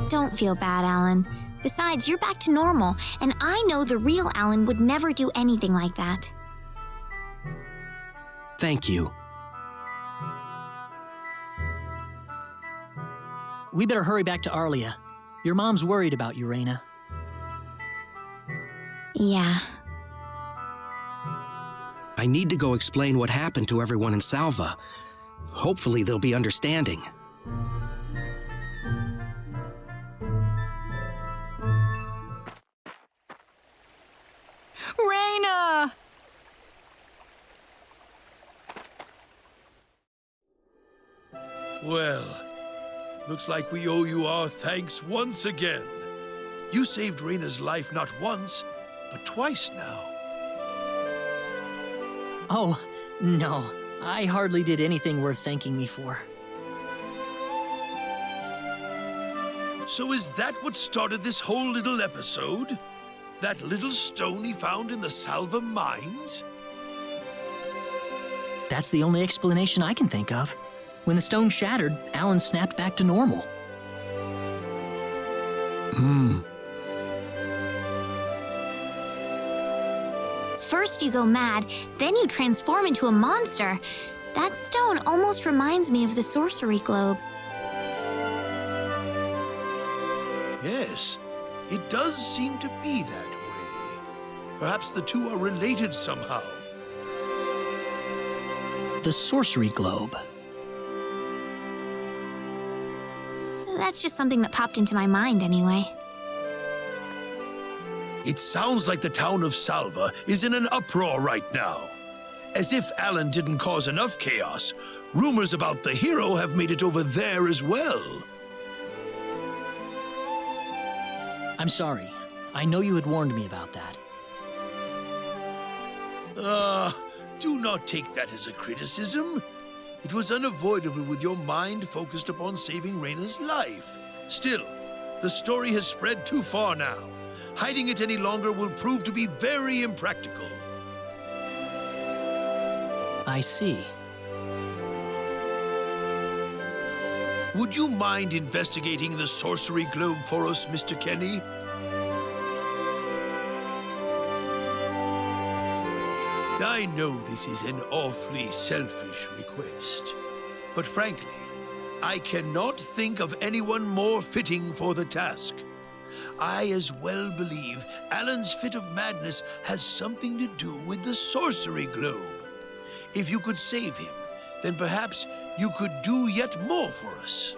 Don't feel bad, Alan. Besides, you're back to normal, and I know the real Alan would never do anything like that. Thank you. We better hurry back to Arlia. Your mom's worried about you, Raina. Yeah. I need to go explain what happened to everyone in Salva. Hopefully they'll be understanding. Raina! Well, looks like we owe you our thanks once again. You saved Raina's life not once, but twice now. Oh, no. I hardly did anything worth thanking me for. So is that what started this whole little episode? That little stone he found in the Salva mines? That's the only explanation I can think of. When the stone shattered, Alan snapped back to normal. First you go mad, then you transform into a monster. That stone almost reminds me of the sorcery globe. Yes, it does seem to be that way. Perhaps the two are related somehow. The sorcery globe. That's just something that popped into my mind anyway. It sounds like the town of Salva is in an uproar right now. As if Alan didn't cause enough chaos, rumors about the hero have made it over there as well. I'm sorry. I know you had warned me about that. Do not take that as a criticism. It was unavoidable with your mind focused upon saving Raina's life. Still, the story has spread too far now. Hiding it any longer will prove to be very impractical. I see. Would you mind investigating the sorcery globe for us, Mr. Kenny? I know this is an awfully selfish request, but frankly, I cannot think of anyone more fitting for the task. I as well believe Alan's fit of madness has something to do with the sorcery globe. If you could save him, then perhaps you could do yet more for us.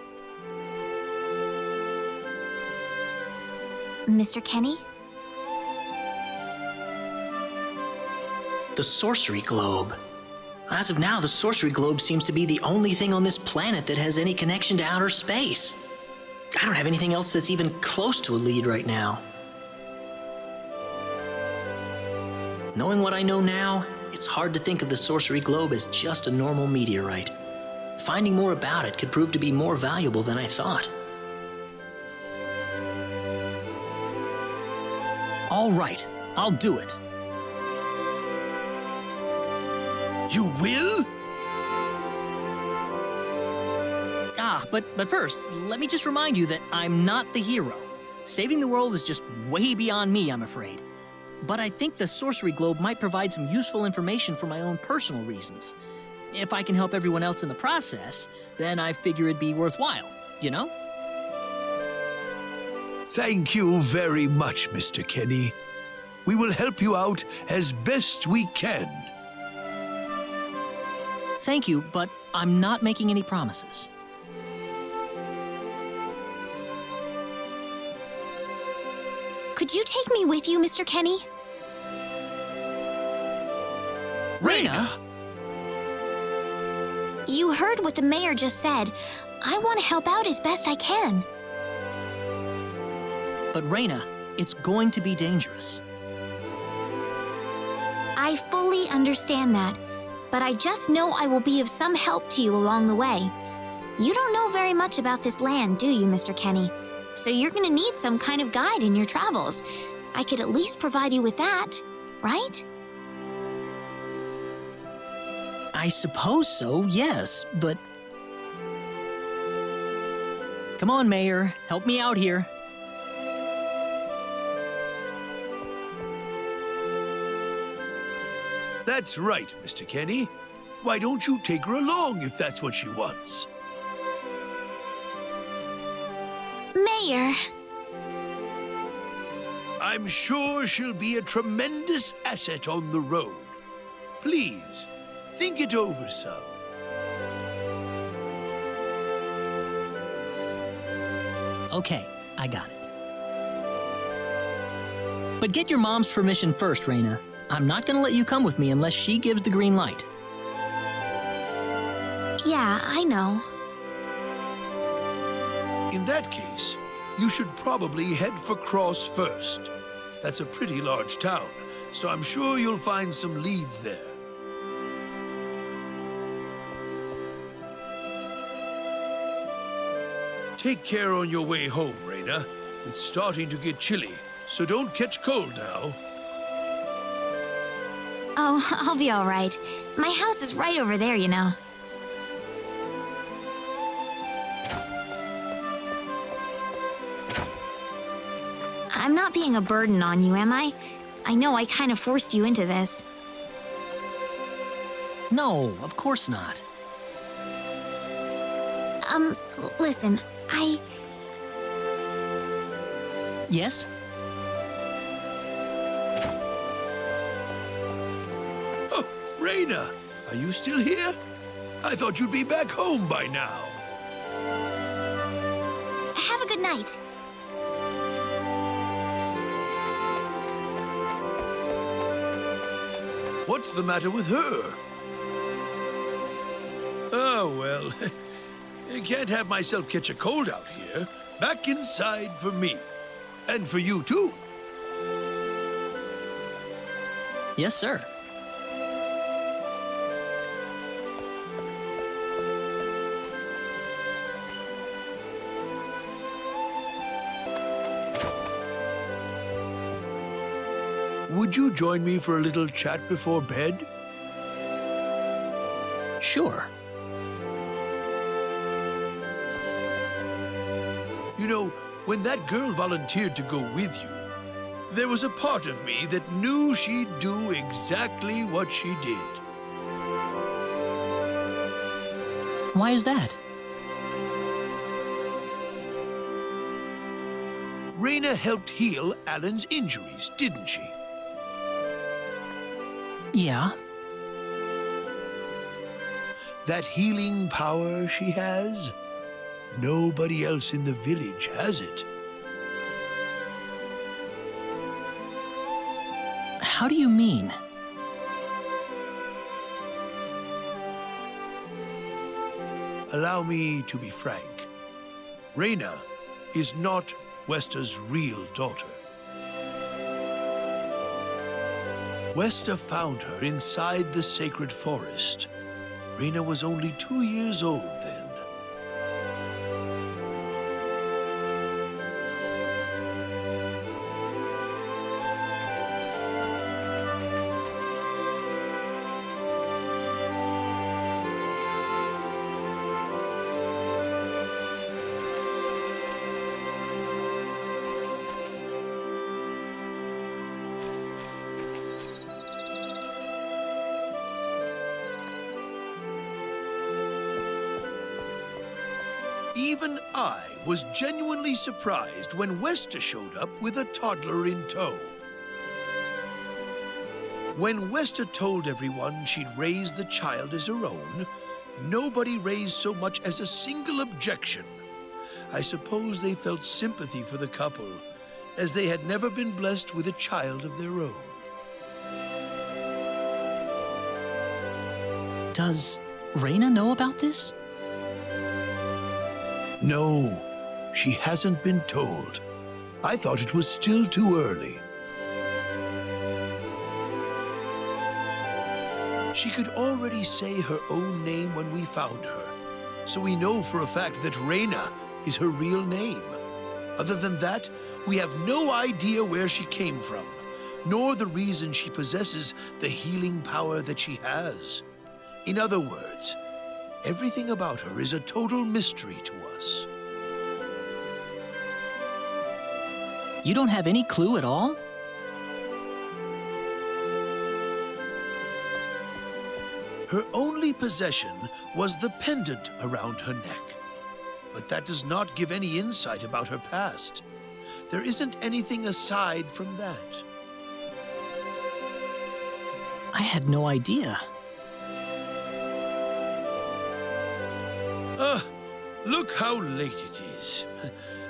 Mr. Kenny? The sorcery globe. As of now, the sorcery globe seems to be the only thing on this planet that has any connection to outer space. I don't have anything else that's even close to a lead right now. Knowing what I know now, it's hard to think of the sorcery globe as just a normal meteorite. Finding more about it could prove to be more valuable than I thought. All right, I'll do it. You will? But first, let me just remind you that I'm not the hero. Saving the world is just way beyond me, I'm afraid. But I think the sorcery globe might provide some useful information for my own personal reasons. If I can help everyone else in the process, then I figure it'd be worthwhile, you know? Thank you very much, Mr. Kenny. We will help you out as best we can. Thank you, but I'm not making any promises. Could you take me with you, Mr. Kenny? Reyna! You heard what the mayor just said. I want to help out as best I can. But Reyna, it's going to be dangerous. I fully understand that, but I just know I will be of some help to you along the way. You don't know very much about this land, do you, Mr. Kenny? So you're gonna need some kind of guide in your travels. I could at least provide you with that, right? I suppose so, yes, but... Come on, Mayor, help me out here. That's right, Mr. Kenny. Why don't you take her along if that's what she wants? Mayor. I'm sure she'll be a tremendous asset on the road. Please, think it over some. Okay, I got it. But get your mom's permission first, Reyna. I'm not gonna let you come with me unless she gives the green light. Yeah, I know. In that case, you should probably head for Cross first. That's a pretty large town, so I'm sure you'll find some leads there. Take care on your way home, Reyna. It's starting to get chilly, so don't catch cold now. Oh, I'll be all right. My house is right over there, you know. I'm not being a burden on you, am I? I know I kind of forced you into this. No, of course not. Listen, Yes? Oh, Reyna, are you still here? I thought you'd be back home by now. Have a good night. What's the matter with her? Oh, well, I can't have myself catch a cold out here. Back inside for me. And for you, too. Yes, sir. Would you join me for a little chat before bed? Sure. You know, when that girl volunteered to go with you, there was a part of me that knew she'd do exactly what she did. Why is that? Reyna helped heal Alan's injuries, didn't she? Yeah. That healing power she has, nobody else in the village has it. How do you mean? Allow me to be frank. Reyna is not Wester's real daughter. Wester found her inside the sacred forest. Reyna was only 2 years old then. Even I was genuinely surprised when Wester showed up with a toddler in tow. When Wester told everyone she'd raised the child as her own, nobody raised so much as a single objection. I suppose they felt sympathy for the couple, as they had never been blessed with a child of their own. Does Reyna know about this? No, she hasn't been told. I thought it was still too early. She could already say her own name when we found her, so we know for a fact that Reyna is her real name. Other than that, we have no idea where she came from, nor the reason she possesses the healing power that she has. In other words, everything about her is a total mystery to us. You don't have any clue at all? Her only possession was the pendant around her neck. But that does not give any insight about her past. There isn't anything aside from that. I had no idea. Look how late it is.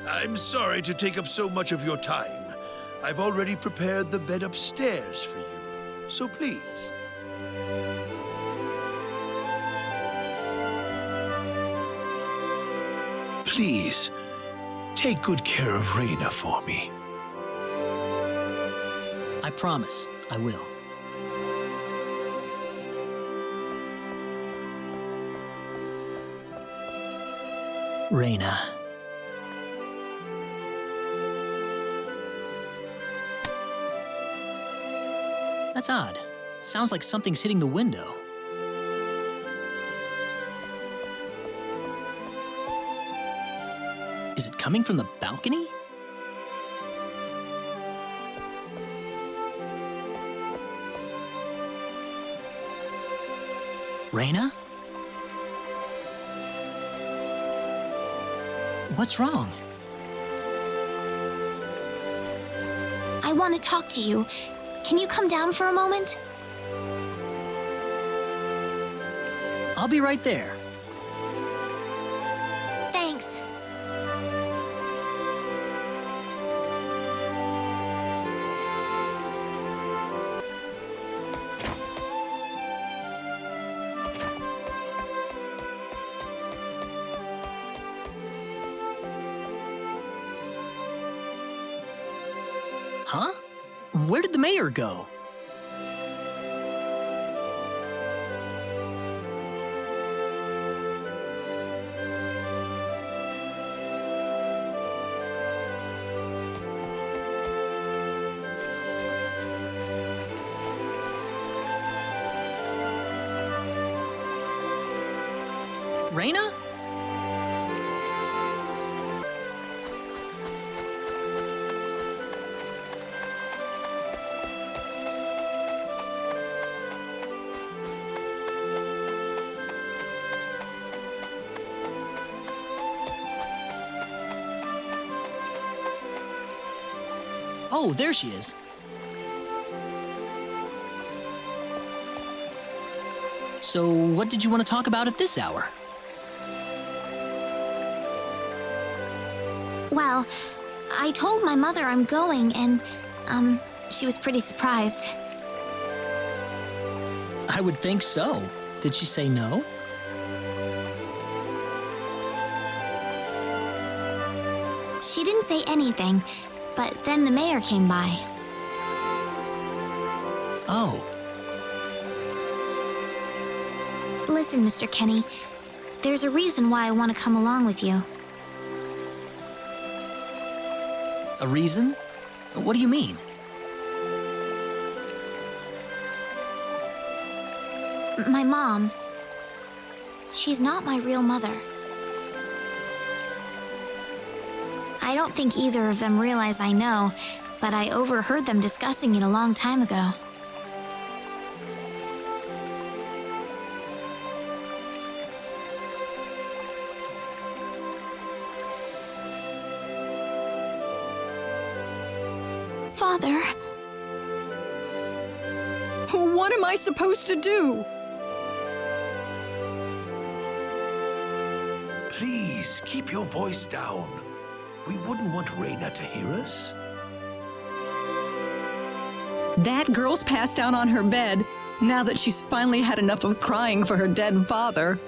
I'm sorry to take up so much of your time. I've already prepared the bed upstairs for you, so please. Please, take good care of Reyna for me. I promise I will. Reyna. That's odd. It sounds like something's hitting the window. Is it coming from the balcony? Reyna? What's wrong? I want to talk to you. Can you come down for a moment? I'll be right there. Thanks. Huh? Where did the mayor go? Reyna? Oh, there she is. So, what did you want to talk about at this hour? Well, I told my mother I'm going, and, she was pretty surprised. I would think so. Did she say no? She didn't say anything, but then the mayor came by. Oh. Listen, Mr. Kenny, there's a reason why I want to come along with you. A reason? What do you mean? My mom, she's not my real mother. I don't think either of them realize I know, but I overheard them discussing it a long time ago. Father. What am I supposed to do? Please, keep your voice down. We wouldn't want Reyna to hear us. That girl's passed out on her bed now that she's finally had enough of crying for her dead father.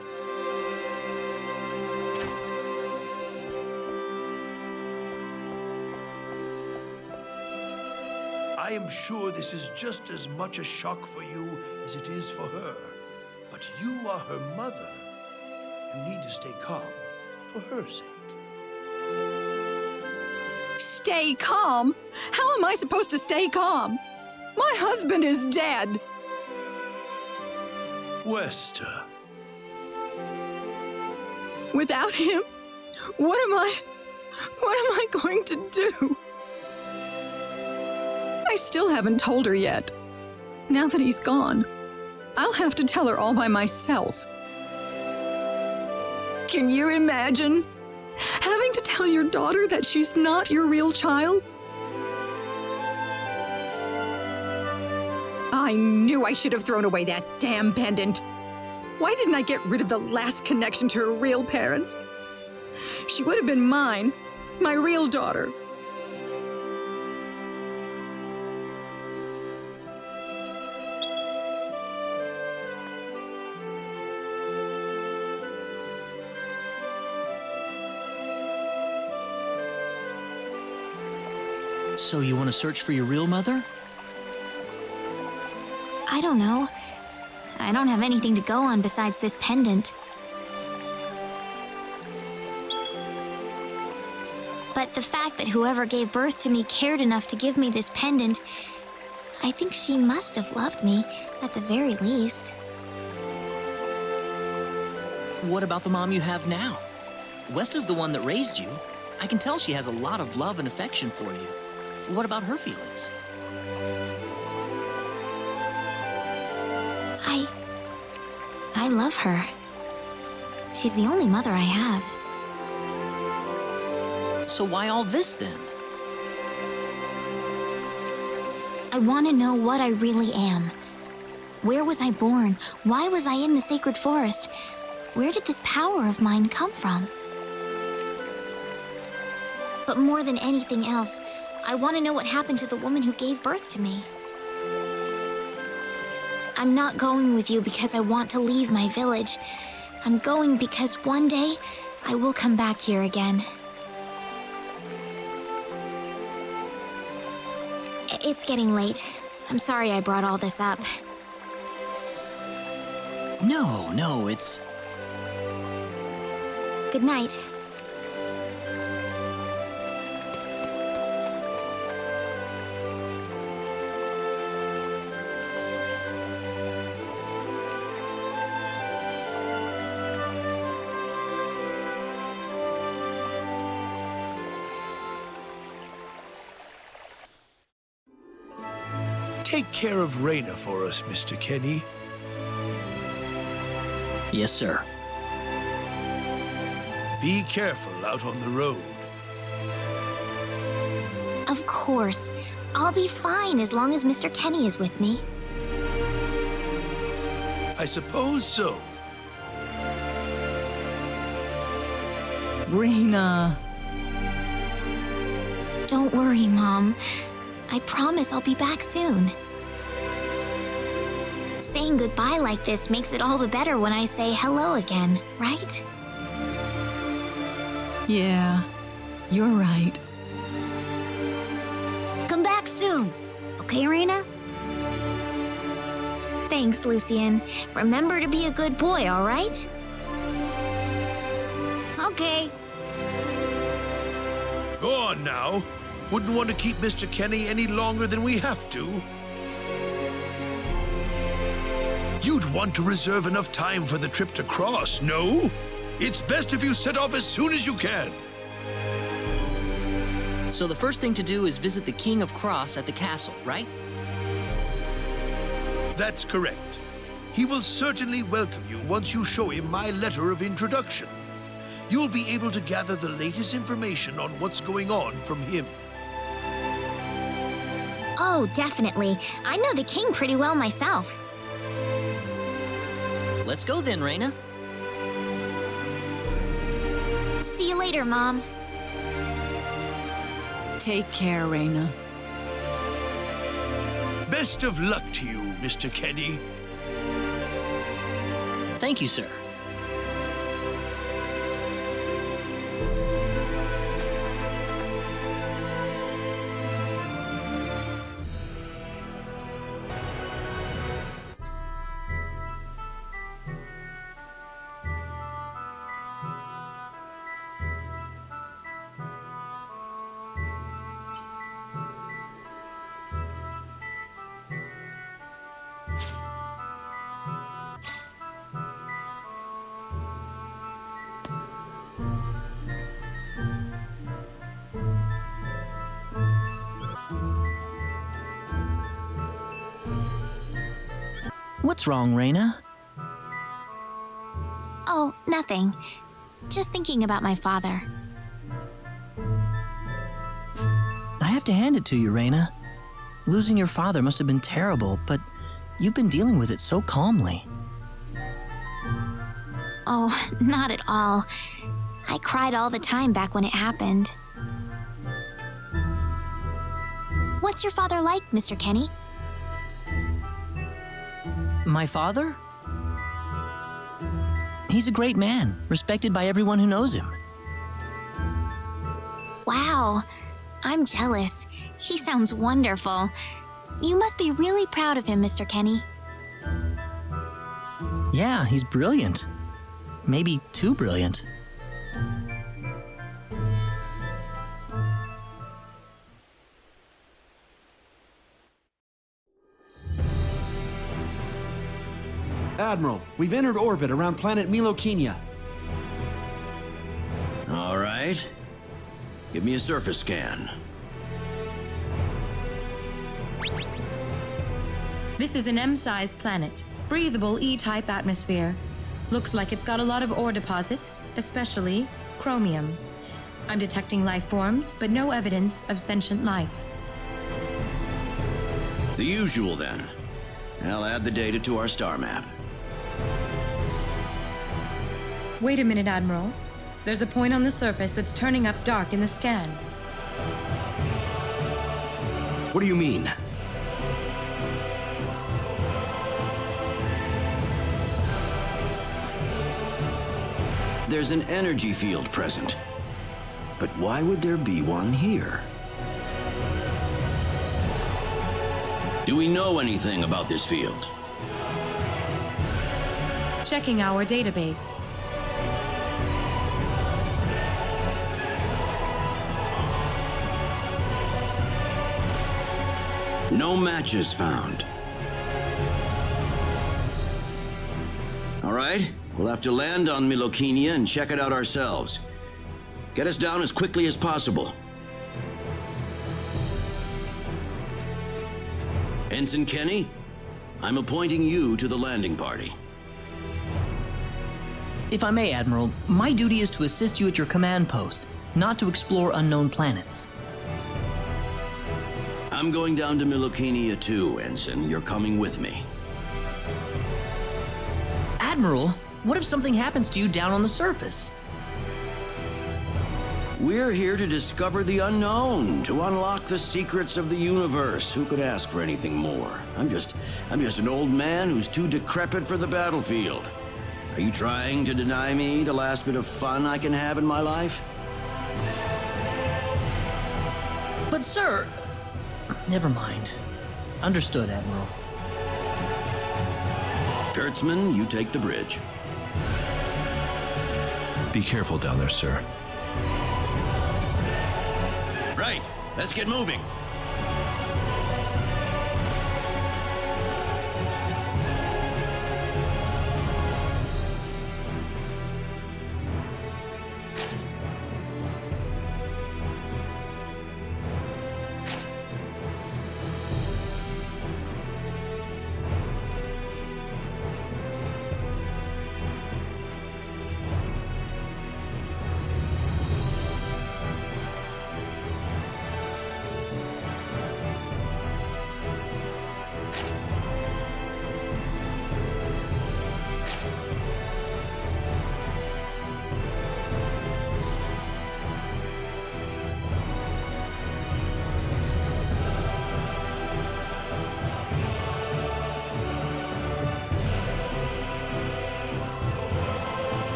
I am sure this is just as much a shock for you as it is for her. But you are her mother. You need to stay calm for her sake. Stay calm? How am I supposed to stay calm? My husband is dead. Wester. Without him, what am I going to do? I still haven't told her yet. Now that he's gone, I'll have to tell her all by myself. Can you imagine having to tell your daughter that she's not your real child? I knew I should have thrown away that damn pendant. Why didn't I get rid of the last connection to her real parents? She would have been mine, my real daughter. So you want to search for your real mother? I don't know. I don't have anything to go on besides this pendant. But the fact that whoever gave birth to me cared enough to give me this pendant, I think she must have loved me, at the very least. What about the mom you have now? West is the one that raised you. I can tell she has a lot of love and affection for you. What about her feelings? I love her. She's the only mother I have. So why all this then? I want to know what I really am. Where was I born? Why was I in the sacred forest? Where did this power of mine come from? But more than anything else, I want to know what happened to the woman who gave birth to me. I'm not going with you because I want to leave my village. I'm going because one day I will come back here again. It's getting late. I'm sorry I brought all this up. No, it's... Good night. Take care of Raina for us, Mr. Kenny. Yes, sir. Be careful out on the road. Of course. I'll be fine as long as Mr. Kenny is with me. I suppose so. Raina. Don't worry, Mom. I promise I'll be back soon. Saying goodbye like this makes it all the better when I say hello again, right? Yeah, you're right. Come back soon. Okay, Raina? Thanks, Lucien. Remember to be a good boy, all right? Okay. Go on now. Wouldn't want to keep Mr. Kenny any longer than we have to. You'd want to reserve enough time for the trip to Cross, no? It's best if you set off as soon as you can. So the first thing to do is visit the King of Cross at the castle, right? That's correct. He will certainly welcome you once you show him my letter of introduction. You'll be able to gather the latest information on what's going on from him. Oh, definitely. I know the king pretty well myself. Let's go then, Raina. See you later, Mom. Take care, Raina. Best of luck to you, Mr. Kenny. Thank you, sir. What's wrong, Reina? Oh, nothing. Just thinking about my father. I have to hand it to you, Reina. Losing your father must have been terrible, but you've been dealing with it so calmly. Oh, not at all. I cried all the time back when it happened. What's your father like, Mr. Kenny? My father? He's a great man, respected by everyone who knows him. Wow, I'm jealous. He sounds wonderful. You must be really proud of him, Mr. Kenny. Yeah, he's brilliant. Maybe too brilliant. Admiral, we've entered orbit around planet Milokenia. All right. Give me a surface scan. This is an M-sized planet. Breathable E-type atmosphere. Looks like it's got a lot of ore deposits, especially chromium. I'm detecting life forms, but no evidence of sentient life. The usual, then. I'll add the data to our star map. Wait a minute, Admiral. There's a point on the surface that's turning up dark in the scan. What do you mean? There's an energy field present. But why would there be one here? Do we know anything about this field? Checking our database. No matches found. All right, we'll have to land on Milokenia and check it out ourselves. Get us down as quickly as possible. Ensign Kenny, I'm appointing you to the landing party. If I may, Admiral, my duty is to assist you at your command post, not to explore unknown planets. I'm going down to Milokenia too, Ensign. You're coming with me. Admiral, what if something happens to you down on the surface? We're here to discover the unknown, to unlock the secrets of the universe. Who could ask for anything more? I'm just an old man who's too decrepit for the battlefield. Are you trying to deny me the last bit of fun I can have in my life? But sir... Never mind. Understood, Admiral. Kurtzman, you take the bridge. Be careful down there, sir. Right, let's get moving.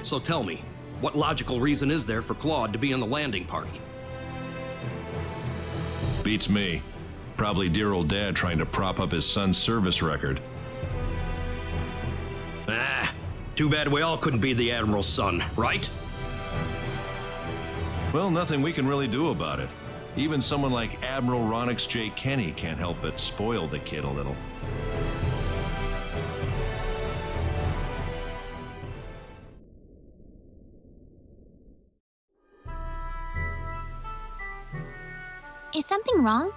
So tell me, what logical reason is there for Claude to be in the landing party? Beats me. Probably dear old dad trying to prop up his son's service record. Ah, too bad we all couldn't be the Admiral's son, right? Well, nothing we can really do about it. Even someone like Admiral Ronix J. Kenny can't help but spoil the kid a little. Is something wrong?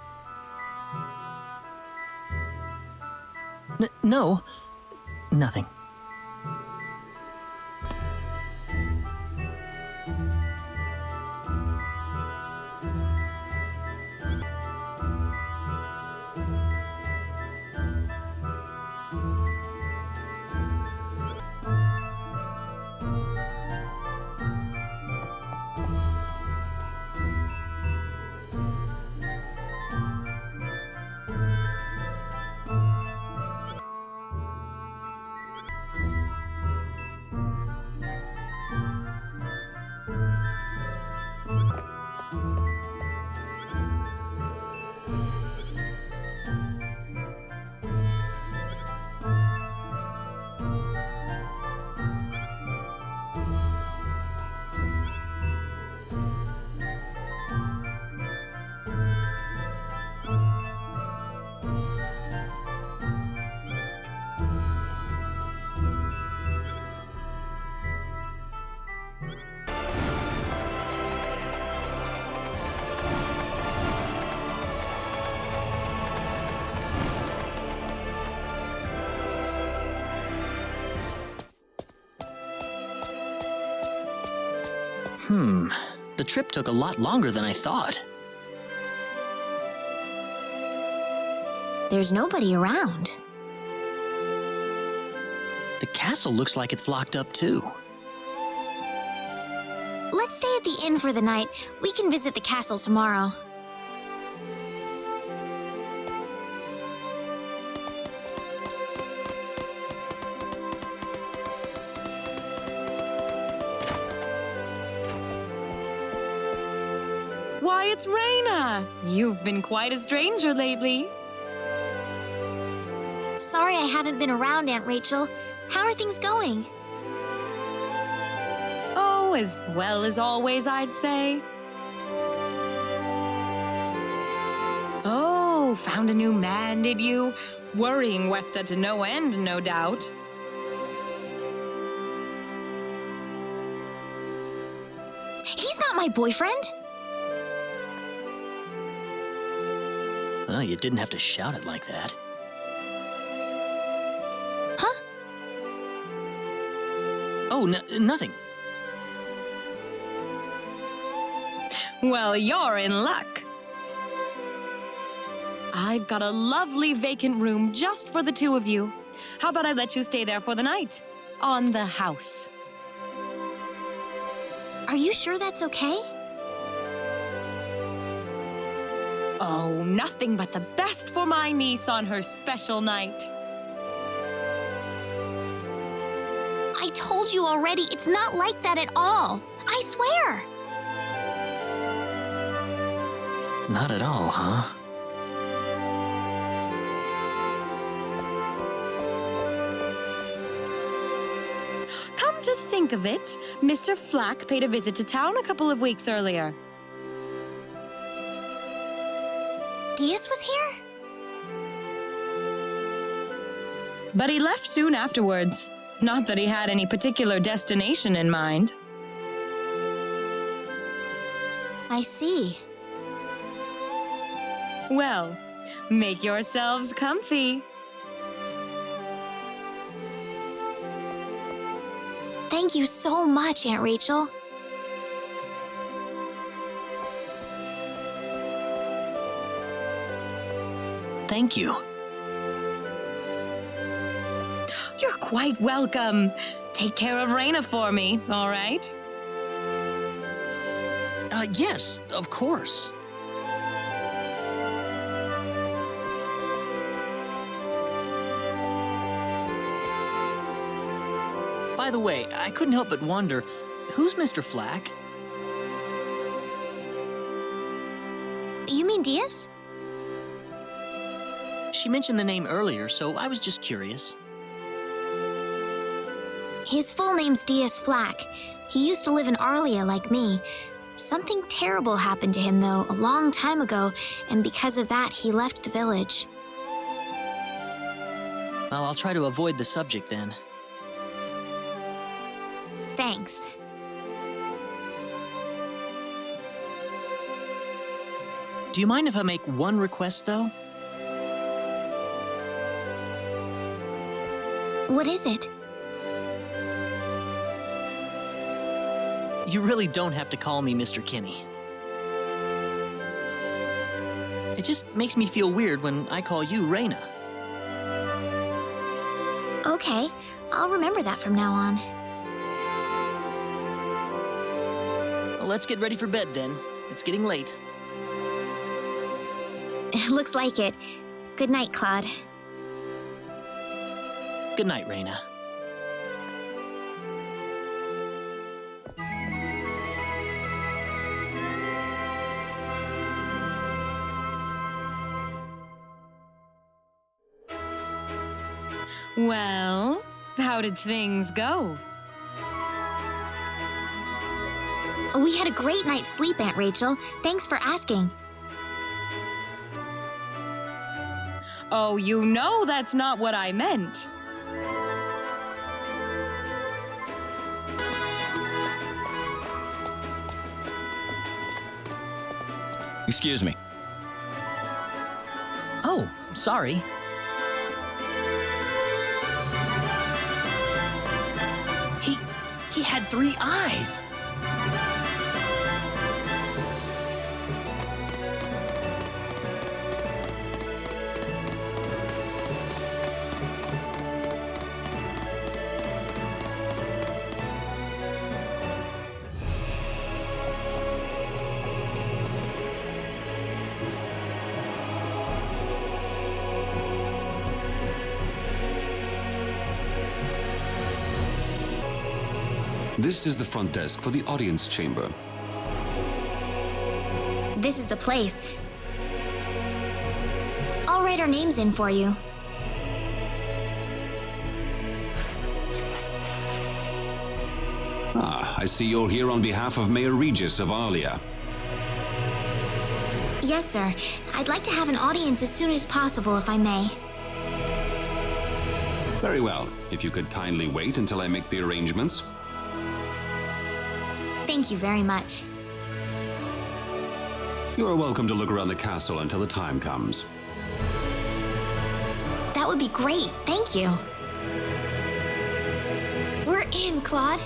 No, nothing. The trip took a lot longer than I thought. There's nobody around. The castle looks like it's locked up too. Let's stay at the inn for the night. We can visit the castle tomorrow. Why, it's Raina! You've been quite a stranger lately. Sorry I haven't been around, Aunt Rachel. How are things going? Oh, as well as always, I'd say. Oh, found a new man, did you? Worrying Westa to no end, no doubt. He's not my boyfriend! Well, you didn't have to shout it like that. Huh? Oh, nothing. Well, you're in luck. I've got a lovely vacant room just for the two of you. How about I let you stay there for the night? On the house. Are you sure that's okay? Oh, nothing but the best for my niece on her special night. I told you already, it's not like that at all. I swear. Not at all, huh? Come to think of it, Mr. Flack paid a visit to town a couple of weeks earlier. Diaz was here? But he left soon afterwards. Not that he had any particular destination in mind. I see. Well, make yourselves comfy. Thank you so much, Aunt Rachel. Thank you. You're quite welcome. Take care of Raina for me, all right? Yes, of course. by the way, I couldn't help but wonder, who's Mr. Flack? You mean Diaz? She mentioned the name earlier, so I was just curious. His full name's Diaz Flack. He used to live in Arlia like me. Something terrible happened to him, though, a long time ago, and because of that, he left the village. Well, I'll try to avoid the subject then. Thanks. Do you mind if I make one request, though? What is it? You really don't have to call me Mr. Kinney. It just makes me feel weird when I call you Reina. Okay, I'll remember that from now on. Well, let's get ready for bed then. It's getting late. Looks like it. Good night, Claude. Good night, Reina. Well, how did things go? We had a great night's sleep, Aunt Rachel. Thanks for asking. Oh, you know that's not what I meant. Excuse me. Oh, sorry. He had 3 eyes. This is the front desk for the audience chamber. This is the place. I'll write our names in for you. Ah, I see you're here on behalf of Mayor Regis of Arlia. Yes, sir. I'd like to have an audience as soon as possible, if I may. Very well. If you could kindly wait until I make the arrangements. Thank you very much. You're welcome to look around the castle until the time comes. That would be great. Thank you. We're in, Claude.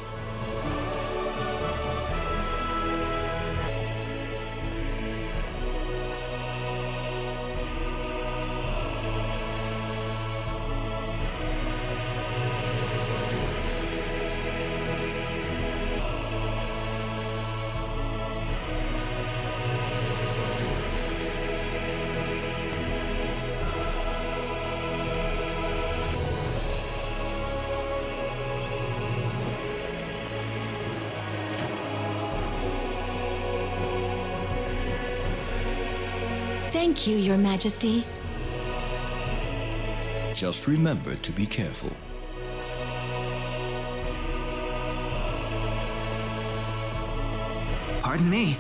Thank you, Your Majesty. Just remember to be careful. Pardon me.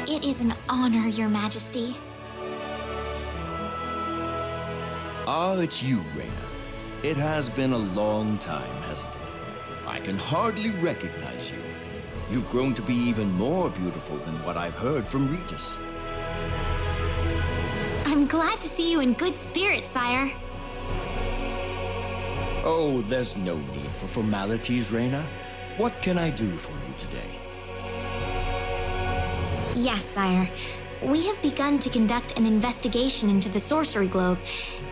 It is an honor, Your Majesty. Ah, it's you, Reina. It has been a long time, hasn't it? I can hardly recognize you. You've grown to be even more beautiful than what I've heard from Regis. I'm glad to see you in good spirits, sire. Oh, there's no need for formalities, Reina. What can I do for you today? Yes, sire. We have begun to conduct an investigation into the sorcery globe.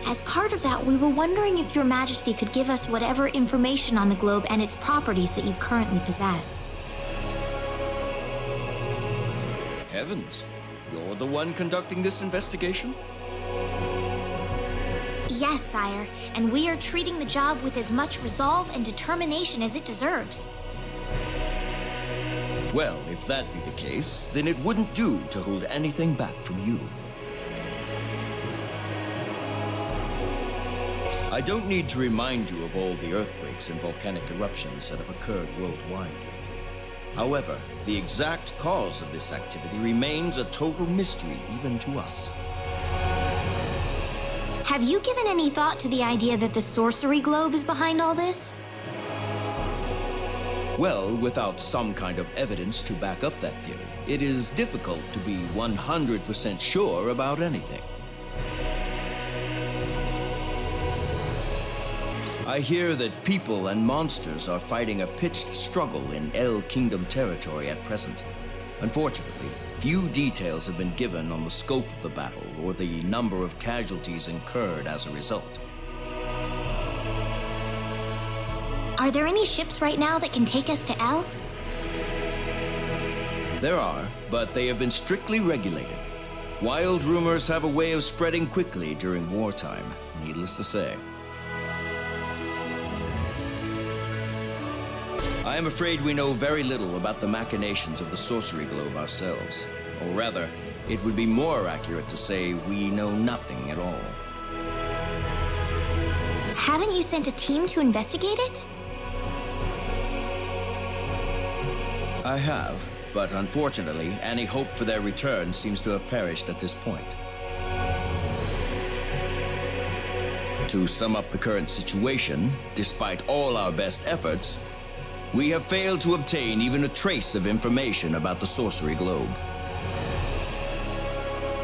As part of that, we were wondering if Your Majesty could give us whatever information on the globe and its properties that you currently possess. Heavens, you're the one conducting this investigation? Yes, sire, and we are treating the job with as much resolve and determination as it deserves. Well, if that be the case, then it wouldn't do to hold anything back from you. I don't need to remind you of all the earthquakes and volcanic eruptions that have occurred worldwide lately. However, the exact cause of this activity remains a total mystery even to us. Have you given any thought to the idea that the sorcery globe is behind all this? Well, without some kind of evidence to back up that theory, it is difficult to be 100% sure about anything. I hear that people and monsters are fighting a pitched struggle in El Kingdom territory at present. Unfortunately, few details have been given on the scope of the battle or the number of casualties incurred as a result. Are there any ships right now that can take us to El? There are, but they have been strictly regulated. Wild rumors have a way of spreading quickly during wartime, needless to say. I am afraid we know very little about the machinations of the sorcery globe ourselves. Or rather, it would be more accurate to say we know nothing at all. Haven't you sent a team to investigate it? I have, but unfortunately, any hope for their return seems to have perished at this point. To sum up the current situation, despite all our best efforts, we have failed to obtain even a trace of information about the sorcery globe.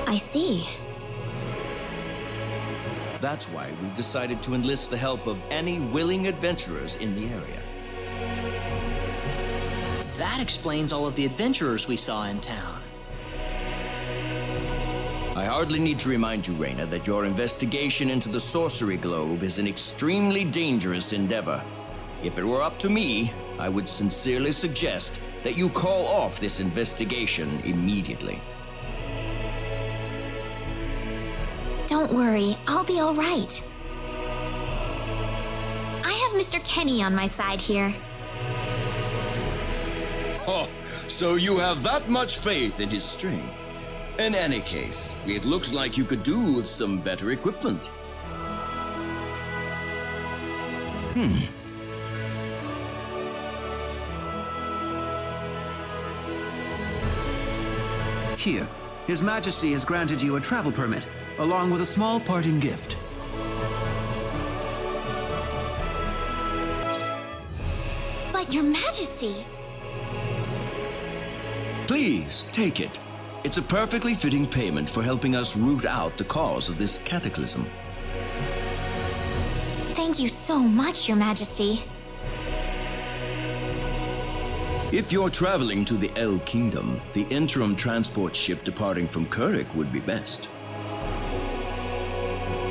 I see. That's why we've decided to enlist the help of any willing adventurers in the area. That explains all of the adventurers we saw in town. I hardly need to remind you, Reyna, that your investigation into the sorcery globe is an extremely dangerous endeavor. If it were up to me, I would sincerely suggest that you call off this investigation immediately. Don't worry, I'll be all right. I have Mr. Kenny on my side here. Oh, so you have that much faith in his strength. In any case, it looks like you could do with some better equipment. Here, His Majesty has granted you a travel permit, along with a small parting gift. But Your Majesty... Please, take it. It's a perfectly fitting payment for helping us root out the cause of this cataclysm. Thank you so much, Your Majesty. If you're traveling to the El Kingdom, the interim transport ship departing from Kurik would be best.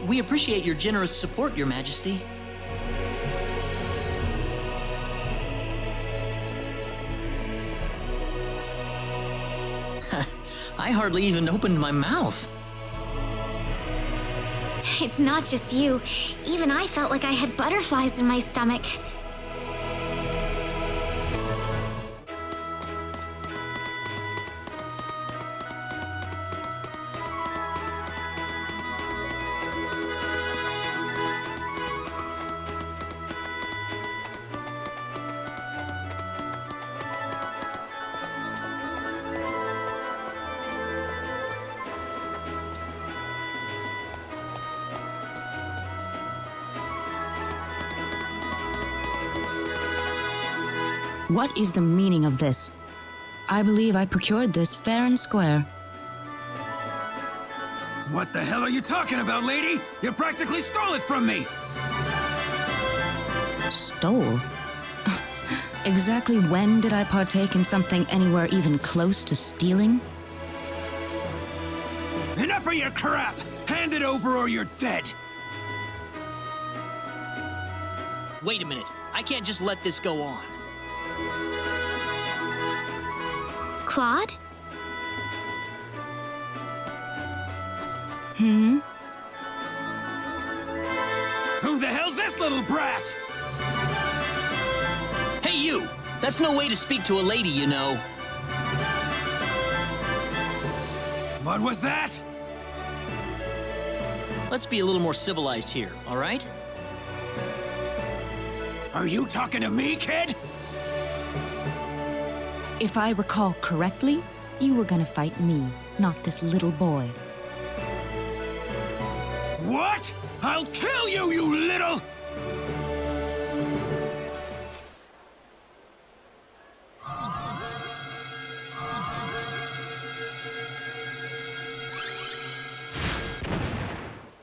We appreciate your generous support, Your Majesty. I hardly even opened my mouth. It's not just you. Even I felt like I had butterflies in my stomach. What is the meaning of this? I believe I procured this fair and square. What the hell are you talking about, lady? You practically stole it from me! Stole? Exactly when did I partake in something anywhere even close to stealing? Enough of your crap! Hand it over or you're dead! Wait a minute. I can't just let this go on. Claude? Hmm? Who the hell's this little brat? Hey, you! That's no way to speak to a lady, you know. What was that? Let's be a little more civilized here, all right? Are you talking to me, kid? If I recall correctly, you were gonna fight me, not this little boy. What? I'll kill you, you little...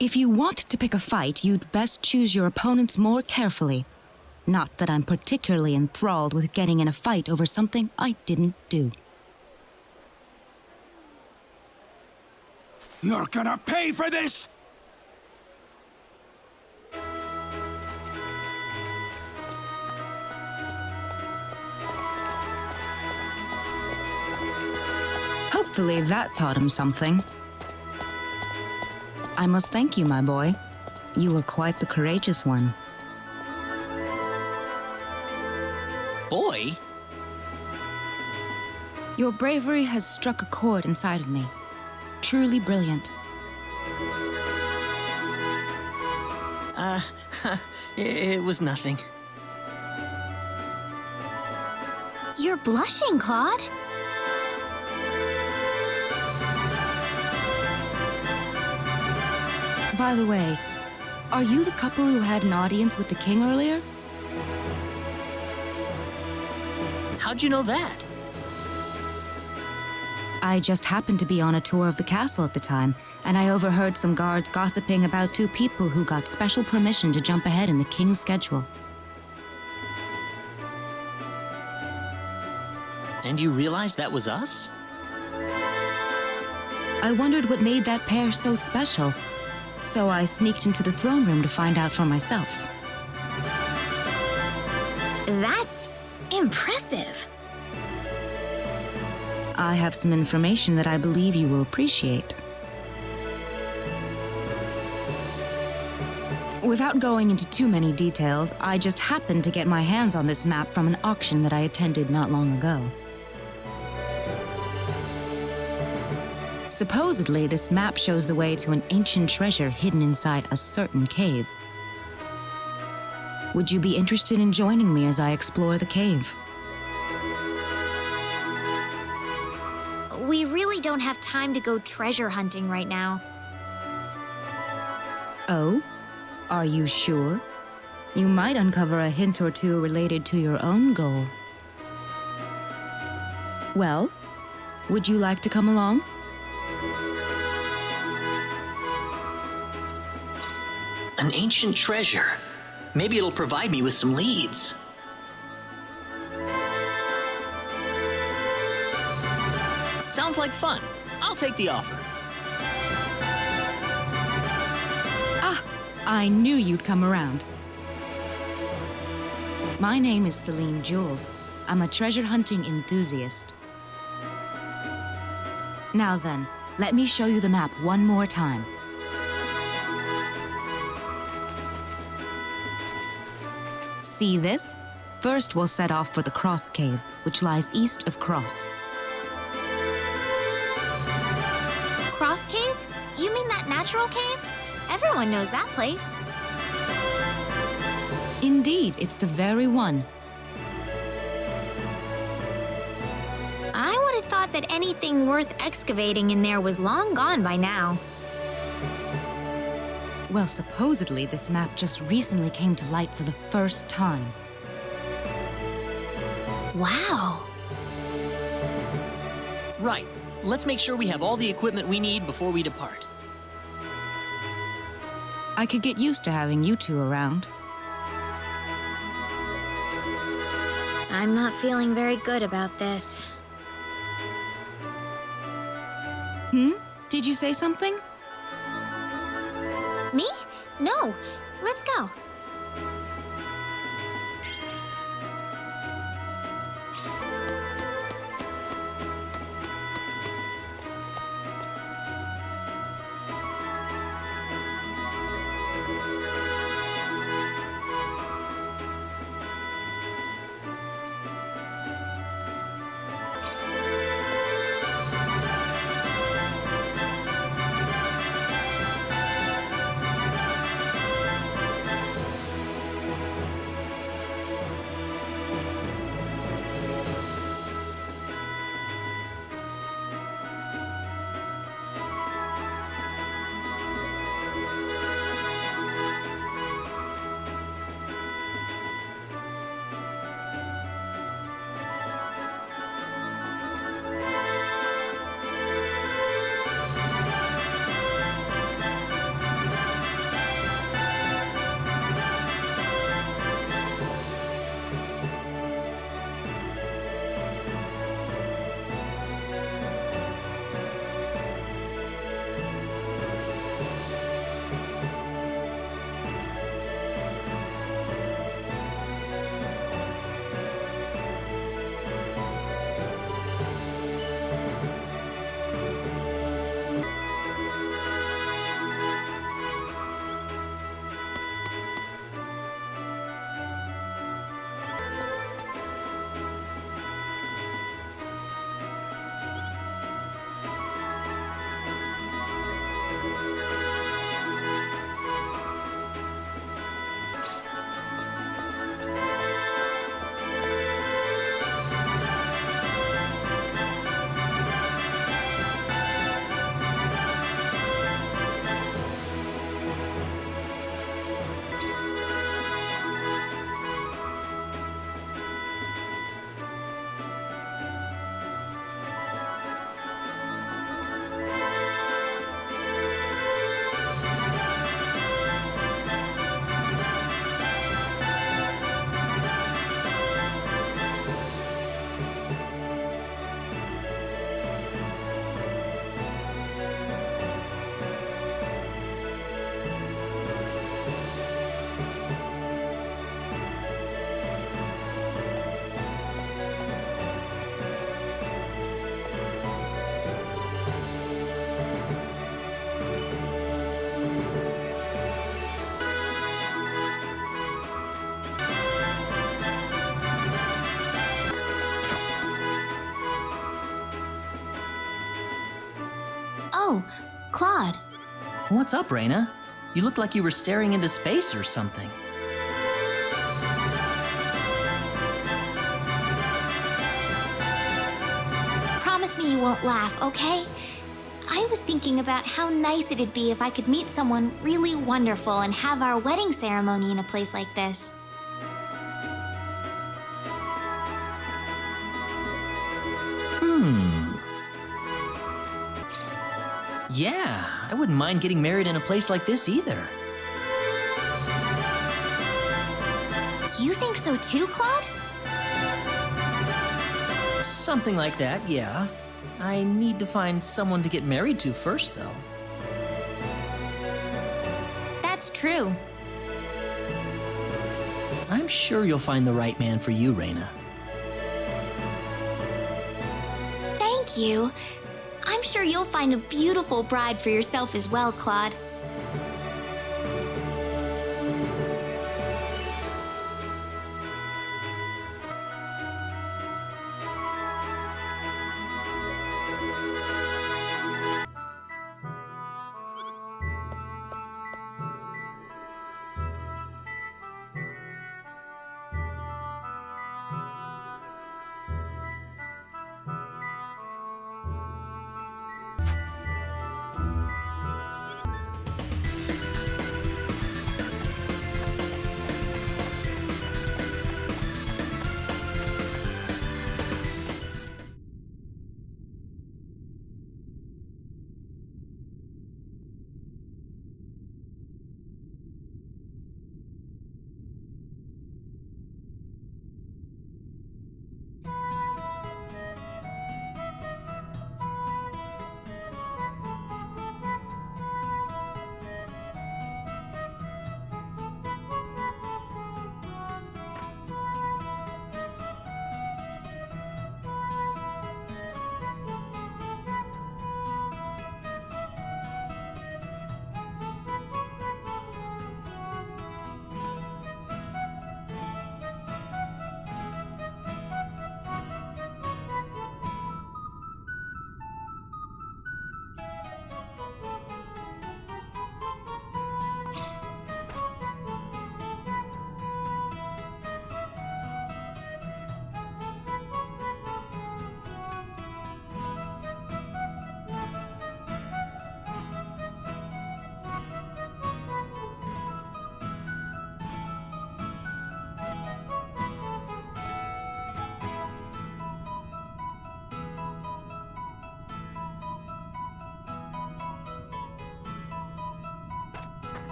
If you want to pick a fight, you'd best choose your opponents more carefully. Not that I'm particularly enthralled with getting in a fight over something I didn't do. You're gonna pay for this! Hopefully that taught him something. I must thank you, my boy. You were quite the courageous one. Boy? Your bravery has struck a chord inside of me. Truly brilliant. It was nothing. You're blushing, Claude. By the way, are you the couple who had an audience with the king earlier? How'd you know that? I just happened to be on a tour of the castle at the time, and I overheard some guards gossiping about two people who got special permission to jump ahead in the king's schedule. And you realized that was us? I wondered what made that pair so special, so I sneaked into the throne room to find out for myself. That's impressive. I have some information that I believe you will appreciate. Without going into too many details, I just happened to get my hands on this map from an auction that I attended not long ago. Supposedly, this map shows the way to an ancient treasure hidden inside a certain cave. Would you be interested in joining me as I explore the cave? We really don't have time to go treasure hunting right now. Oh? Are you sure? You might uncover a hint or two related to your own goal. Well, would you like to come along? An ancient treasure. Maybe it'll provide me with some leads. Sounds like fun. I'll take the offer. Ah, I knew you'd come around. My name is Celine Jules. I'm a treasure hunting enthusiast. Now then, let me show you the map one more time. See this? First, we'll set off for the Cross Cave, which lies east of Cross. Cross Cave? You mean that natural cave? Everyone knows that place. Indeed, it's the very one. I would have thought that anything worth excavating in there was long gone by now. Well, supposedly this map just recently came to light for the first time. Wow. Right. Let's make sure we have all the equipment we need before we depart. I could get used to having you two around. I'm not feeling very good about this. Did you say something? Me? No. Let's go. Claude. What's up, Reina? You looked like you were staring into space or something. Promise me you won't laugh, okay? I was thinking about how nice it'd be if I could meet someone really wonderful and have our wedding ceremony in a place like this. Yeah, I wouldn't mind getting married in a place like this either. You think so too, Claude? Something like that, yeah. I need to find someone to get married to first, though. That's true. I'm sure you'll find the right man for you, Reina. Thank you. I'm sure you'll find a beautiful bride for yourself as well, Claude.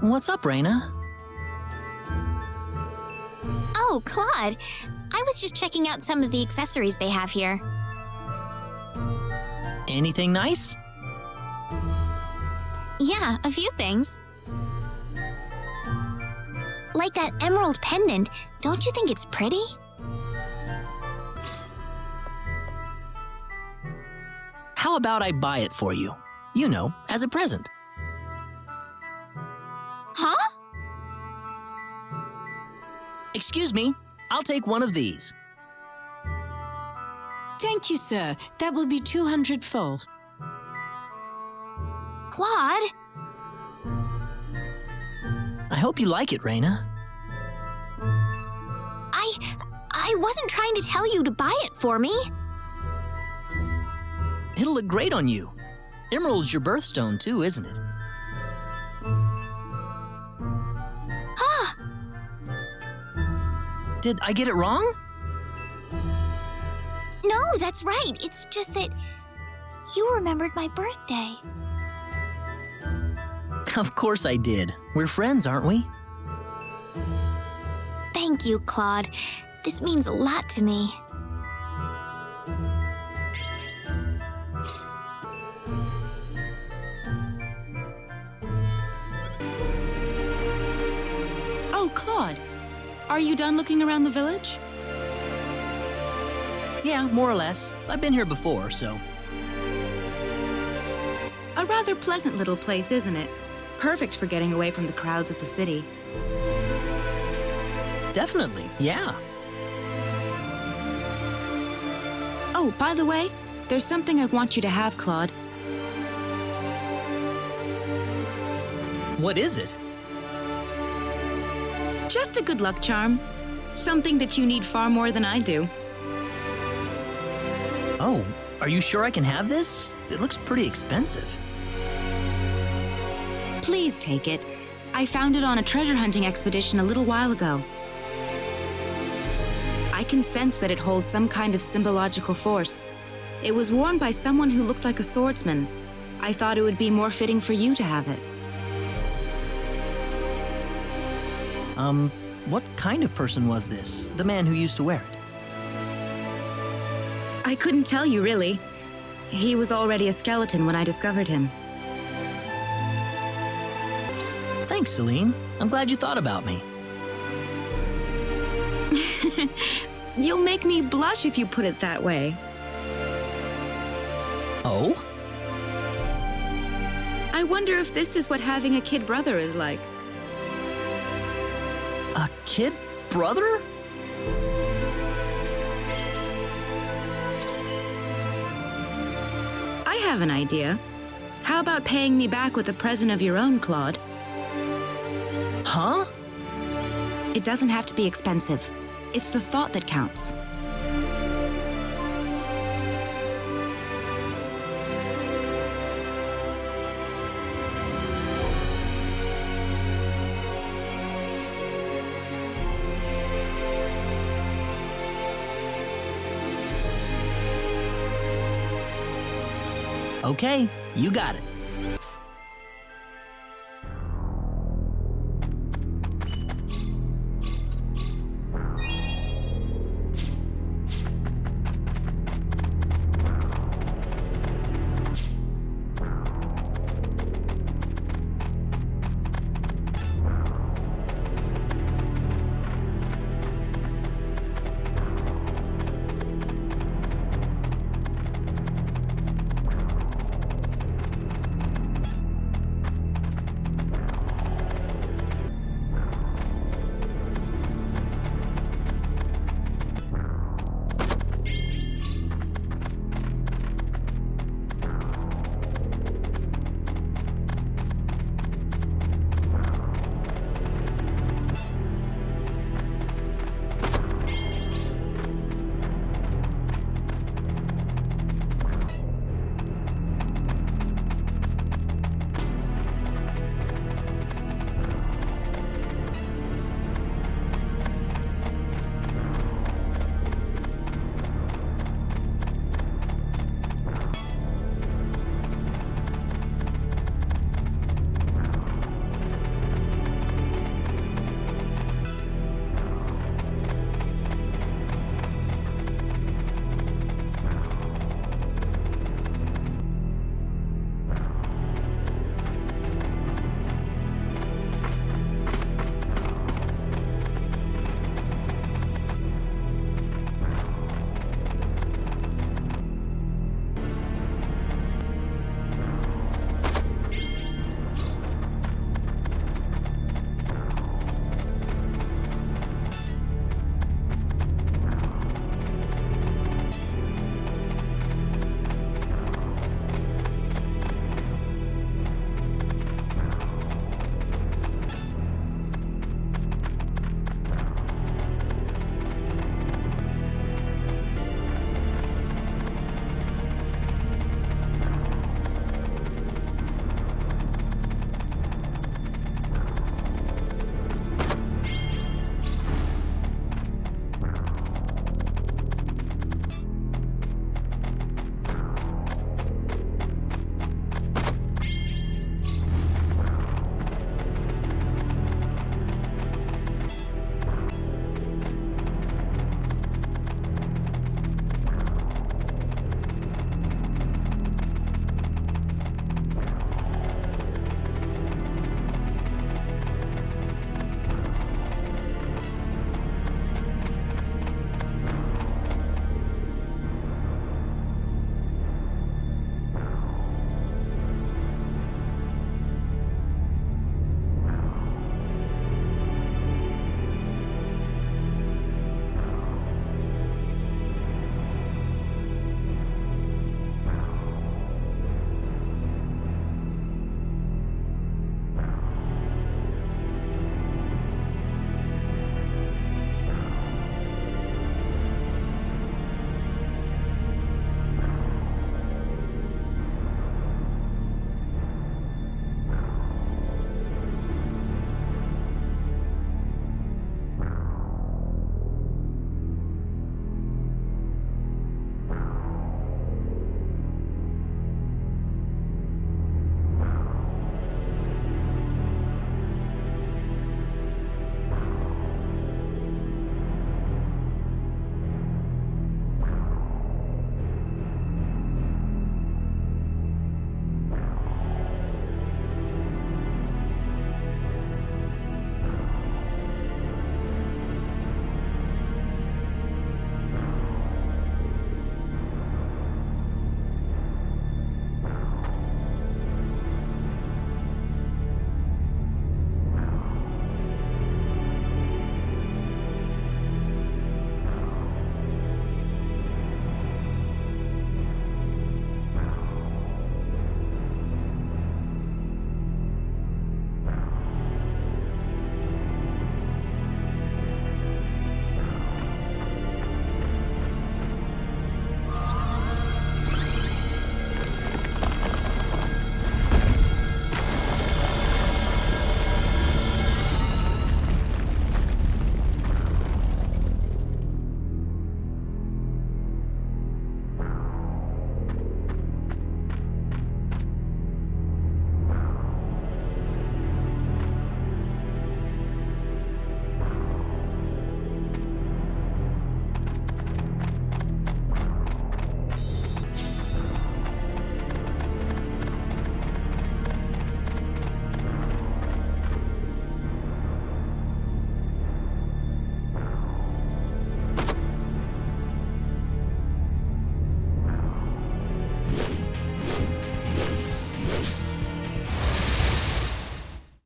What's up, Reina? Oh, Claude. I was just checking out some of the accessories they have here. Anything nice? Yeah, a few things. Like that emerald pendant. Don't you think it's pretty? How about I buy it for you? You know, as a present. Huh? Excuse me, I'll take one of these. Thank you, sir. That will be 200 full. Claude? I hope you like it, Reina. I wasn't trying to tell you to buy it for me. It'll look great on you. Emerald's your birthstone too, isn't it? Ah! Did I get it wrong? No, that's right. It's just that you remembered my birthday. Of course I did. We're friends, aren't we? Thank you, Claude. This means a lot to me. Oh, Claude. Are you done looking around the village? Yeah, more or less. I've been here before, so... A rather pleasant little place, isn't it? Perfect for getting away from the crowds of the city. Definitely, yeah. Oh, by the way, there's something I want you to have, Claude. What is it? Just a good luck charm. Something that you need far more than I do. Oh, are you sure I can have this? It looks pretty expensive. Please take it. I found it on a treasure hunting expedition a little while ago. I can sense that it holds some kind of symbological force. It was worn by someone who looked like a swordsman. I thought it would be more fitting for you to have it. What kind of person was this? The man who used to wear it? I couldn't tell you, really. He was already a skeleton when I discovered him. Thanks, Celine. I'm glad you thought about me. You'll make me blush if you put it that way. Oh? I wonder if this is what having a kid brother is like. A kid brother? I have an idea. How about paying me back with a present of your own, Claude? Huh? It doesn't have to be expensive. It's the thought that counts. Okay, you got it.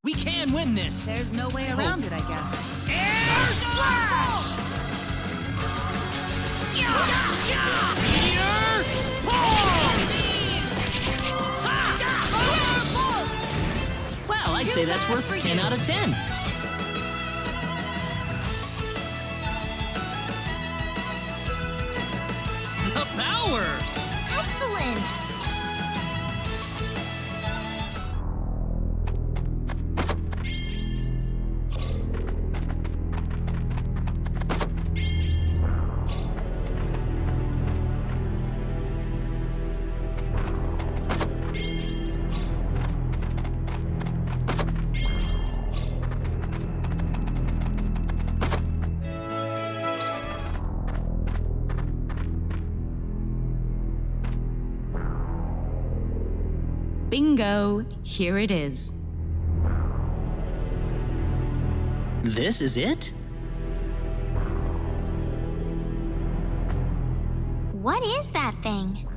We can win this! There's no way around it, I guess. Air slash! Meteor pulse! Well, I'd say that's worth 10 out of 10. The power! Excellent! Bingo! Here it is. This is it? What is that thing?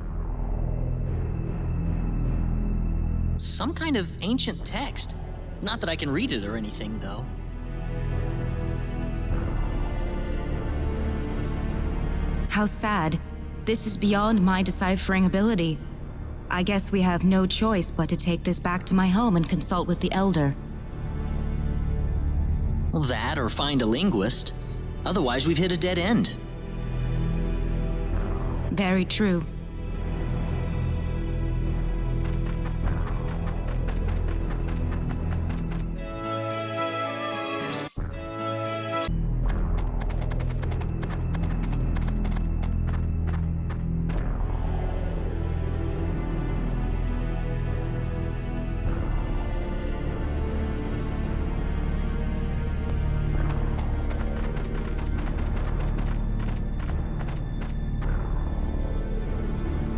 Some kind of ancient text. Not that I can read it or anything, though. How sad. This is beyond my deciphering ability. I guess we have no choice but to take this back to my home and consult with the Elder. Well, that or find a linguist. Otherwise, we've hit a dead end. Very true.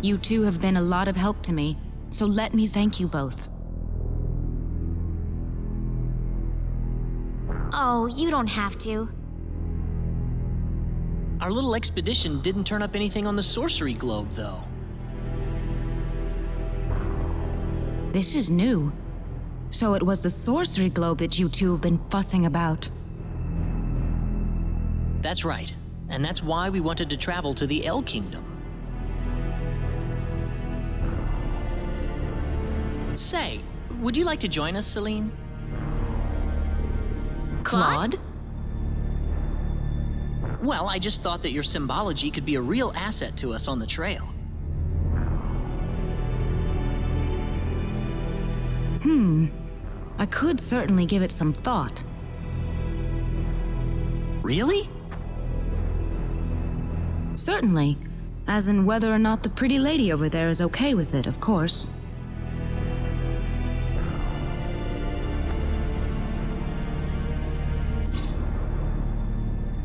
You two have been a lot of help to me, so let me thank you both. Oh, you don't have to. Our little expedition didn't turn up anything on the sorcery globe, though. This is new. So it was the sorcery globe that you two have been fussing about. That's right. And that's why we wanted to travel to the El Kingdom. Say, would you like to join us, Celine? Claude? Well, I just thought that your symbology could be a real asset to us on the trail. I could certainly give it some thought. Really? Certainly. As in whether or not the pretty lady over there is okay with it, of course.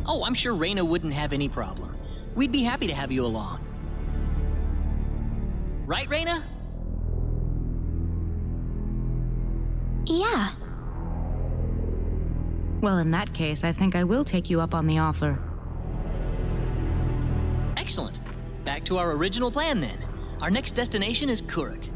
Oh, I'm sure Reyna wouldn't have any problem. We'd be happy to have you along. Right, Reyna? Yeah. Well, in that case, I think I will take you up on the offer. Excellent. Back to our original plan, then. Our next destination is Kurik.